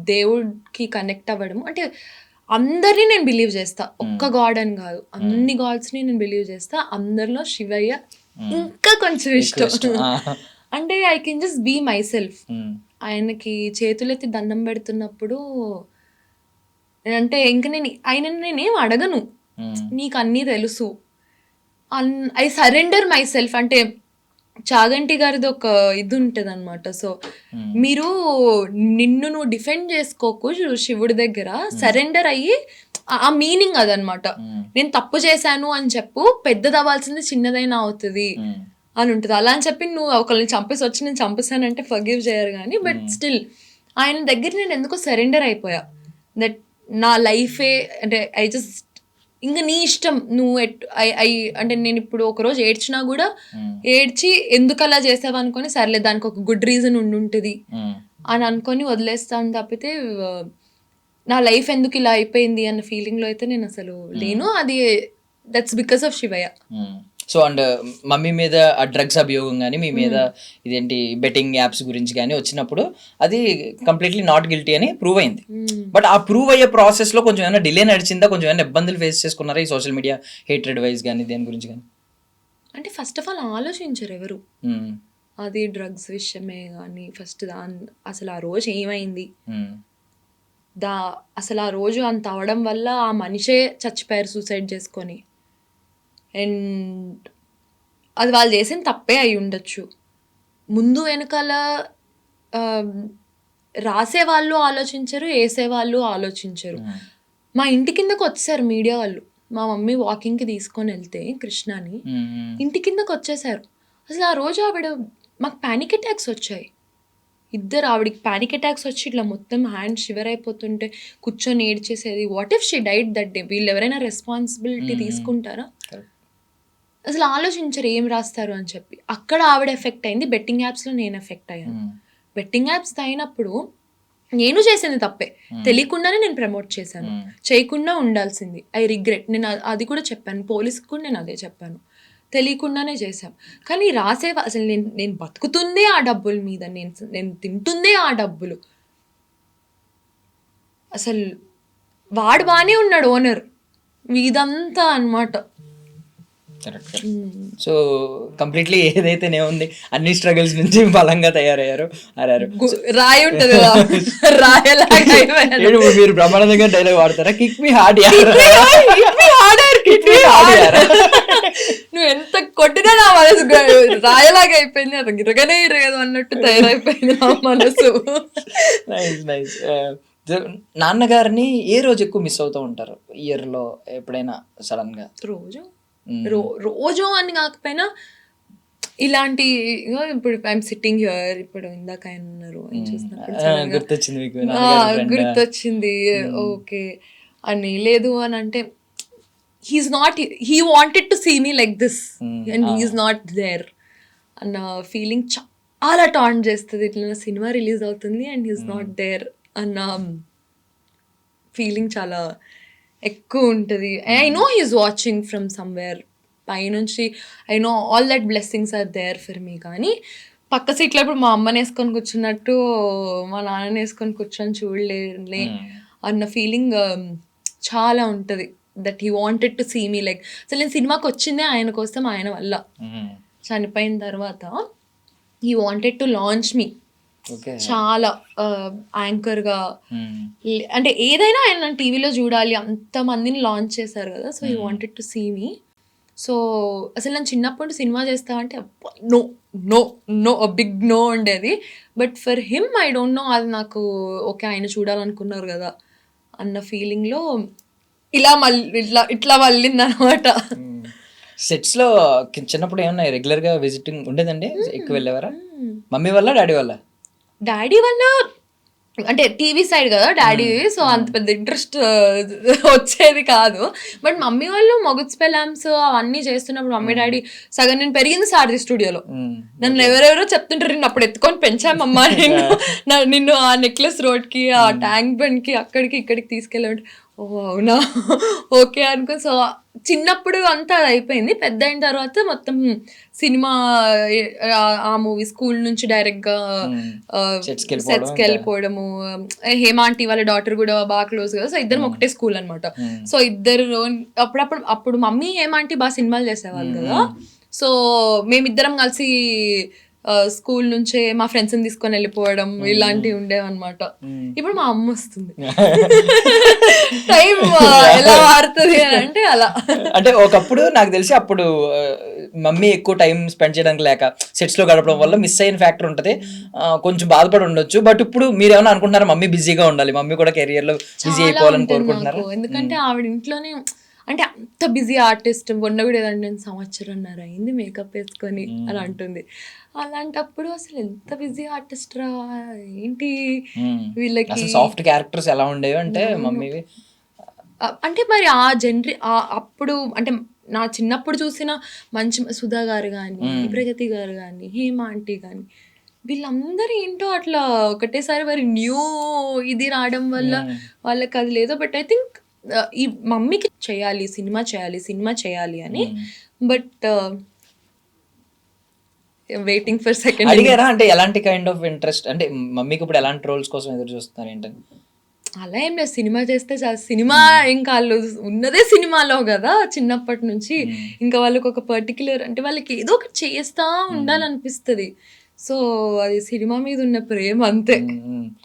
దేవుడికి కనెక్ట్ అవ్వడం. అంటే అందరినీ నేను బిలీవ్ చేస్తా, ఒక్క గాడ్ అని కాదు, అన్ని గాడ్స్ని నేను బిలీవ్ చేస్తా. అందరిలో శివయ్య ఇంకా కొంచెం ఇష్టం. అంటే I can just be myself. ఆయనకి చేతులెత్తి దండం పెడుతున్నప్పుడు అంటే ఇంకా నేనేం అడగను, నీకు అన్నీ తెలుసు, ఐ సరెండర్ మై సెల్ఫ్. అంటే చాగంటి గారిది ఒక ఇది ఉంటుంది అనమాట. సో మీరు నిన్ను నువ్వు డిఫెండ్ చేసుకోకు శివుడి దగ్గర, సరెండర్ అయ్యి, ఆ మీనింగ్ అదనమాట. నేను తప్పు చేశాను అని చెప్పు, పెద్దది అవ్వాల్సింది చిన్నదైనా అవుతుంది అని ఉంటుంది. అలా అని చెప్పి నువ్వు ఒకరిని చంపేసి వచ్చి నేను చంపేశానంటే ఫర్గివ్ చేయరు కానీ, బట్ స్టిల్ ఆయన దగ్గర నేను ఎందుకో సరెండర్ అయిపోయా. దట్ నా లైఫే, అంటే ఐ జస్ట్ ఇంకా నీ ఇష్టం, నువ్వు అంటే నేను ఇప్పుడు ఒకరోజు ఏడ్చినా కూడా ఏడ్చి ఎందుకు అలా చేసావు అనుకొని, సర్లే దానికి ఒక గుడ్ రీజన్ ఉంటుంది అని అనుకొని వదిలేస్తాను తప్పితే నా లైఫ్ ఎందుకు ఇలా అయిపోయింది అన్న ఫీలింగ్లో అయితే నేను అసలు లేను. అది that's because of Shivayya. So and mummy మీద ఆ డ్రగ్స్ అభియోగం కానీ మీ మీద ఇదేంటి బెట్టింగ్ యాప్స్ గురించి కానీ వచ్చినప్పుడు అది కంప్లీట్లీ నాట్ గిల్టీ అని ప్రూవ్ అయింది. బట్ ఆ ప్రూవ్ అయ్యే ప్రాసెస్లో కొంచెం ఏమైనా డిలే నడిచిందా, కొంచెం ఏమైనా ఇబ్బందులు ఫేస్ చేసుకున్నారా ఈ సోషల్ మీడియా హేట్రెడ్ వైజ్ కానీ దేని గురించి కానీ? అంటే ఫస్ట్ ఆఫ్ ఆల్ ఆలోచించరు ఎవరు అది డ్రగ్స్ విషయమే కానీ. ఫస్ట్ అసలు ఆ రోజు ఏమైంది, అసలు ఆ రోజు అంత అవడం వల్ల ఆ మనిషే చచ్చిపోయారు సూసైడ్ చేసుకొని. అండ్ అది వాళ్ళు చేసిన తప్పే అయి ఉండొచ్చు. ముందు వెనకాల రాసే వాళ్ళు ఆలోచించరు, వేసే వాళ్ళు ఆలోచించరు. మా ఇంటి కిందకు వచ్చేసారు మీడియా వాళ్ళు. మా మమ్మీ వాకింగ్కి తీసుకొని వెళ్తే కృష్ణని ఇంటి కిందకు వచ్చేసారు. అసలు ఆ రోజు ఆవిడ మాకు ప్యానిక్ అటాక్స్ వచ్చాయి. ఇద్దరు ఆవిడకి ప్యానిక్ అటాక్స్ వచ్చి ఇట్లా మొత్తం హ్యాండ్ షివర్ అయిపోతుంటే కూర్చొని ఏడ్చేసేది. What if she died that day? వీళ్ళు ఎవరైనా రెస్పాన్సిబిలిటీ తీసుకుంటారా? అసలు ఆలోచించరు ఏం రాస్తారు అని చెప్పి. అక్కడ ఆవిడ ఎఫెక్ట్ అయింది. బెట్టింగ్ యాప్స్లో నేను ఎఫెక్ట్ అయ్యాను. బెట్టింగ్ యాప్స్ అయినప్పుడు నేను చేసింది తప్పే, తెలియకుండానే నేను ప్రమోట్ చేశాను. చేయకుండా ఉండాల్సింది. I regret. నేను అది కూడా చెప్పాను పోలీస్కి కూడా, నేను అదే చెప్పాను. తెలియకుండానే చేశాం. కానీ అసలు నేను బతుకుతుందే ఆ డబ్బుల మీద, నేను తింటుందే ఆ డబ్బులు. అసలు వాడు బాగానే ఉన్నాడు ఓనర్, ఇదంతా అన్నమాట. సో కంప్లీట్లీ ఏదైతే ఉంది అన్ని స్ట్రగుల్స్ నుంచి బలంగా తయారయ్యారు. రాయి ఉంటుంది మీరు బ్రహ్మాండంగా డైలాగ్ వాడతారా? కిక్ మీ హార్డ్. నువ్వు ఎంత కొట్టినా నా మనసు రాయలాగా అయిపోయింది, అది గిరగనే ఇరగదు అన్నట్టు తయారైపోయింది నా మనసు. Nice nice. నాన్నగారిని ఏ రోజు ఎక్కువ మిస్ అవుతూ ఉంటారు ఇయర్లో ఎప్పుడైనా సడన్ గా? రోజు అని కాకపోయినా ఇలాంటి ఇప్పుడు ఐఎమ్ సిట్టింగ్ హియర్, ఇప్పుడు ఇందాక ఆయన ఉన్నారు గుర్తొచ్చింది ఓకే అని. లేదు అని అంటే he wanted to see me like this and he's not there అన్న ఫీలింగ్ చాలా టాన్ చేస్తుంది. ఇట్లా సినిమా రిలీజ్ అవుతుంది అండ్ he's not there అన్న ఫీలింగ్ చాలా ఎక్కువ ఉంటుంది. I know he's watching from somewhere పైనుంచి. I know all that blessings are there for me. కానీ పక్క సీట్లో ఇప్పుడు మా అమ్మని వేసుకొని కూర్చున్నట్టు మా నాన్నని వేసుకొని కూర్చొని చూడలేని అన్న ఫీలింగ్ చాలా ఉంటుంది. That he wanted to see me like. అసలు నేను సినిమాకి వచ్చిందే ఆయన కోసం, ఆయన వల్ల. చనిపోయిన తర్వాత హీ వాంటెడ్ టు లాంచ్ మీ చాలా యాంకర్గా. అంటే ఏదైనా ఆయన టీవీలో చూడాలి, అంతమందిని లాంచ్ చేశారు కదా. So he wanted to see me. So అసలు నేను చిన్నప్పుడు సినిమా చేస్తామంటే no no no big no ఉండేది. But for him I don't know, అది నాకు ఓకే ఆయన చూడాలనుకున్నారు కదా అన్న ఫీలింగ్లో ఇలా ఇట్లా మళ్ళింది అనమాట. సెట్స్ లో చిన్నప్పుడు ఏమన్నా రెగ్యులర్ గా విజిటింగ్ ఉండేదండి? ఎక్కువ వెళ్ళేవారా? మమ్మీ వల్ల డాడీ వల్ల? డాడీ వల్ల అంటే టీవీ సైడ్ కదా డాడీ, సో అంత పెద్ద ఇంట్రెస్ట్ వచ్చేది కాదు. బట్ మమ్మీ వాళ్ళు మొగుడ్స్ పెలామ్స్ అవన్నీ చేస్తున్నప్పుడు మమ్మీ డాడీ సగం నేను పెరిగింది సారథి స్టూడియోలో. నన్ను ఎవరెవరో చెప్తుంటారు, నిన్ను అప్పుడు ఎత్తుకొని పెంచామమ్మా, నిన్ను ఆ నెక్లెస్ రోడ్కి, ఆ ట్యాంక్ బండ్కి, అక్కడికి ఇక్కడికి తీసుకెళ్ళాడు. ఓ అవునా ఓకే అనుకో. సో చిన్నప్పుడు అంతా అయిపోయింది. పెద్ద అయిన తర్వాత మొత్తం సినిమా, ఆ మూవీ స్కూల్ నుంచి డైరెక్ట్గా సెట్స్కి వెళ్ళిపోవడము. హేమాంటి వాళ్ళ డాటర్ కూడా బాగా క్లోజ్ కదా, సో ఇద్దరు ఒకటే స్కూల్ అనమాట. సో ఇద్దరు అప్పుడు మమ్మీ హేమాంటి బాగా సినిమాలు చేసేవాళ్ళు కదా. సో మేమిద్దరం కలిసి స్కూల్ నుంచే మా ఫ్రెండ్స్ని తీసుకొని వెళ్ళిపోవడం ఇలాంటివి ఉండేవన్నమాట. ఇప్పుడు మా అమ్మ వస్తుంది, టైం ఎలా మారుతుంది అని అంటే అలా. అంటే ఒకప్పుడు నాకు తెలిసి అప్పుడు మమ్మీ ఎక్కువ టైం స్పెండ్ చేయడానికి లేక సెట్స్ లో గడపడం వల్ల మిస్ అయిన ఫ్యాక్టర్ ఉంటుంది, కొంచెం బాధపడి ఉండొచ్చు. బట్ ఇప్పుడు మీరు ఏమైనా అనుకుంటున్నారా మమ్మీ బిజీగా ఉండాలి, మమ్మీ కూడా కెరియర్ లో బిజీ అయిపోవాలని కోరుకుంటున్నారు? ఎందుకంటే ఆవిడ ఇంట్లోనే అంటే అంత బిజీ ఆర్టిస్ట్ ఉండకూడదండి. నేను సంవత్సరంన్నర అయింది మేకప్ వేసుకొని అని అంటుంది. అలాంటప్పుడు అసలు ఎంత బిజీ ఆర్టిస్ట్ రా ఏంటి వీళ్ళకి. సాఫ్ట్ క్యారెక్టర్స్ ఎలా ఉండేవి అంటే మమ్మీ అంటే మరి ఆ అప్పుడు అంటే నా చిన్నప్పుడు చూసిన మంచి సుధా గారు కానీ, ప్రగతి గారు కానీ, హేమ ఆంటీ కానీ వీళ్ళందరూ ఏంటో అట్లా ఒకటేసారి మరి న్యూ ఇది రావడం వల్ల వాళ్ళకి అది లేదో. బట్ ఐ థింక్ ఈ మమ్మీకి సినిమా చేయాలి అని. But waiting for second. అడిగారా అంటే ఎలాంటి కైండ్ ఆఫ్ ఇంట్రెస్ట్, అంటే మమ్మీకి ఇప్పుడు ఎలాంటి రోల్స్ కోసం ఎదురు చూస్తున్నారు ఏంటని? అలా ఏం లేదు, సినిమా చేస్తే సినిమా ఇంకా వాళ్ళు ఉన్నదే సినిమాలో కదా చిన్నప్పటి నుంచి. ఇంకా వాళ్ళకి ఒక పర్టిక్యులర్ అంటే వాళ్ళకి ఏదో ఒకటి చేస్తా ఉండాలనిపిస్తుంది. సో అది సినిమా మీద ఉన్న ప్రేమ అంతే.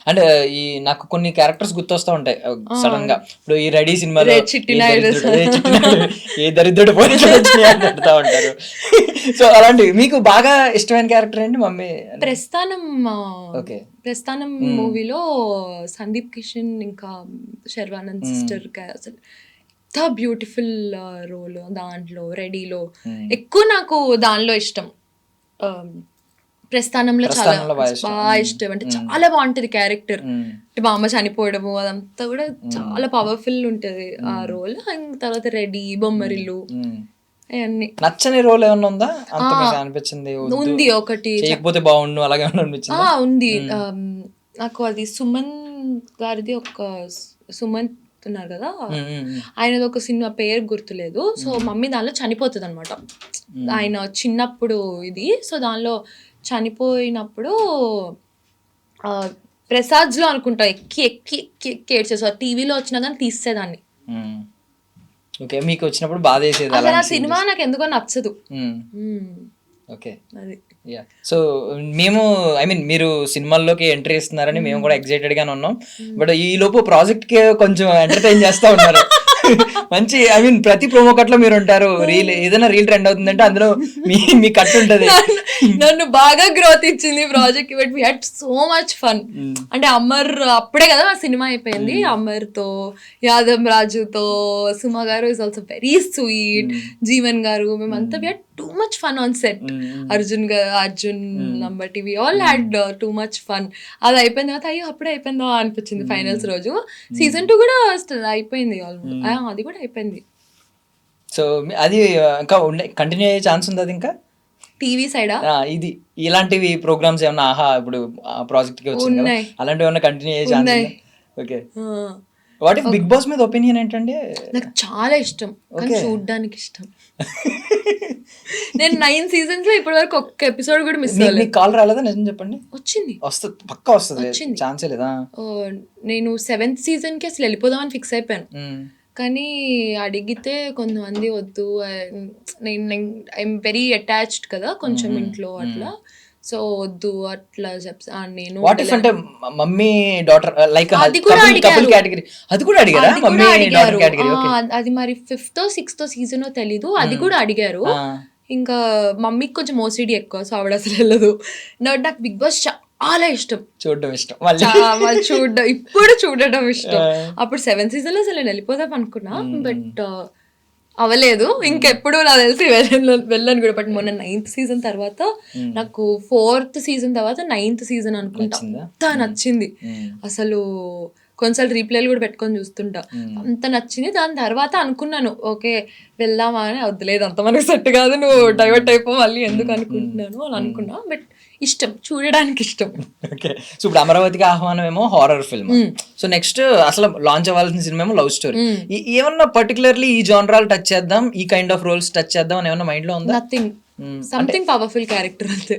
అంటే ఈ నాకు కొన్ని క్యారెక్టర్స్ గుర్తొస్తా ఉంటాయి సడన్ గా. ఇప్పుడు ఈ రెడీ సినిమాలో ఏ దరిద్రుడు పోతా ఉంటారు. సో అలాంటివి మీకు బాగా ఇష్టమైన క్యారెక్టర్ ఏంటి మమ్మీ? ప్రస్థానం మూవీలో సందీప్ కిషన్ ఇంకా శర్వానంద్ సిస్టర్ అసలు ఎంత బ్యూటిఫుల్ రోల్ దాంట్లో. రెడీలో ఎక్కువ నాకు దానిలో ఇష్టం. ప్రస్థానంలో చాలా బాగా ఇష్టం, అంటే చాలా బాగుంటది క్యారెక్టర్. అంటే మా అమ్మ చనిపోవడము అదంతా కూడా చాలా పవర్ఫుల్ ఉంటది ఆ రోల్. తర్వాత రెడీ, బొమ్మరిల్లు అవన్నీ. నచ్చని రోల్ ఏమన్నా ఉందా అనిపించింది? ఉంది ఒకటి, చేయకపోతే బాగుండు అలాగే అనిపించింది. ఉంది నాకు. అది సుమన్ గారిది, ఒక సుమన్ ఉన్నారు కదా, ఆయనది ఒక సినిమా పేరు గుర్తులేదు. సో మమ్మీ దానిలో చనిపోతుంది అనమాట. ఆయన చిన్నప్పుడు ఇది. సో దానిలో చనిపోయినప్పుడు ప్రసాద్లో అనుకుంటా ఎక్కి ఎక్కి ఎక్కి ఎక్కి ఏడ్చేసా. టీవీలో వచ్చినా కానీ తీసేదాన్ని. ఓకే, మీకు వచ్చినప్పుడు బాధ వేసేది. అసలు ఆ సినిమా నాకు ఎందుకో నచ్చదు. ఓకే, అది. సో మేము మీరు సినిమాల్లోకి ఎంట్రీ ఇస్తున్నారని మేము కూడా ఎక్సైటెడ్ గానే ఉన్నాం. బట్ ఈ లోపు ప్రాజెక్ట్ కి కొంచెం ఎంటర్టైన్ చేస్తా ఉన్నారు. మంచి ప్రతి ప్రోమో కట్ లో మీరు ఉంటారు. ఏదైనా రీల్ ట్రెండ్ అవుతుందంటే అందులో మీ కట్ ఉంటది. నన్ను బాగా గ్రోత్ ఇచ్చింది project. But we had so much fun. అంటే అమర్ అప్పుడే కదా ఆ సినిమా అయిపోయింది. అమర్ తో, యాదవ్ రాజుతో, Suma garu is also very sweet, Jeevan garu, మేమంతా we had too much fun on set. Arjun Nambati, we all had too much fun. అది అయిపోయిన తర్వాత అయ్యో అప్పుడే అయిపోయిందా అనిపించింది. ఫైనల్స్ రోజు సీజన్ 2 కూడా అయిపోయింది ఆల్మోస్ట్. అది కూడా అయిపోయింది. సో అది ఇంకా కంటిన్యూ అయ్యే ఛాన్స్ ఉంది అది ఇంకా టీవీ సైడా? ఇది ఇలాంటివి ప్రోగ్రామ్స్ ఏమన్నా ఆహా ఇప్పుడు ప్రాజెక్ట్ కి వచ్చింది కదా, అలాంటివి ఏమన్నా కంటిన్యూ అయ్యే ఛాన్స్ ఉందా? Okay, what if Bigg Boss మీద ఒపీనియన్ ఏంటండి? నాకు చాలా ఇష్టం, కానీ చూడడానికి ఇష్టం. నేను 9 seasons లో ఇప్పటి వరకు ఒక్క ఎపిసోడ్ కూడా మిస్ అవ్వలేదు. మీకు కాల్ రాలేదా? నిజం చెప్పండి. వచ్చింది, వస్తుంది, పక్కా వస్తుంది, ఛాన్సే లేదా? నేను 7th season కి అసలు వెళ్ళిపోదామని ఫిక్స్ అయిపోయాను. కానీ అడిగితే కొంతమంది వద్దు, నేను ఐఎమ్ వెరీ అటాచ్డ్ కదా కొంచెం ఇంట్లో అట్లా. సో వద్దు అట్లా చెప్తా నేను. వాట్ ఇఫ్ అంటే మమ్మీ డాటర్ లైక్ అది కూడా కపుల్ కేటగిరీ, అది కూడా అడిగారా? Mummy daughter category. అది మరి 5th or 6th season తెలీదు, అది కూడా అడిగారు. ఇంకా మమ్మీకి కొంచెం ఓసిడి ఎక్కువ, సో ఆవిడ అసలు వెళ్ళదు. నాకు బిగ్ బాస్ చాలా ఇష్టం, చూడడం ఇష్టం, చూడడం ఇప్పుడు చూడడం ఇష్టం. అప్పుడు 7th season లో అసలు నేను వెళ్ళిపోదాం అనుకున్నా, బట్ అవ్వలేదు. ఇంకెప్పుడు నాకు తెలిసి వెళ్ళను కూడా. బట్ మొన్న 9th season తర్వాత, నాకు 4th season తర్వాత 9th season అనుకుంటా అంత నచ్చింది. అసలు కొన్నిసార్లు రీప్లేలు కూడా పెట్టుకొని చూస్తుంటా, అంత నచ్చింది. దాని తర్వాత అనుకున్నాను ఓకే వెళ్దామా అని, వద్దులేదు అంత మనకు సెట్ కాదు, నువ్వు డైవర్ట్ అయిపో మళ్ళీ ఎందుకు అనుకుంటున్నాను అని అనుకున్నా. బట్ ఇష్టం, చూడడానికి ఇష్టం. ఓకే, సో ఇప్పుడు అమరావతికి ఆహ్వానం ఏమో హారర్ ఫిల్మ్. సో నెక్స్ట్ అసలు లాంచ్ అవ్వాల్సిన సినిమా ఏమో లవ్ స్టోరీ. ఏమన్నా పర్టికులర్లీ ఈ జానరాలు టచ్ చేద్దాం, ఈ కైండ్ ఆఫ్ రోల్స్ టచ్ చేద్దాం అని ఏమన్నా మైండ్ లో ఉందా? నథింగ్, సంథింగ్ పవర్ఫుల్ క్యారెక్టర్ అంతే.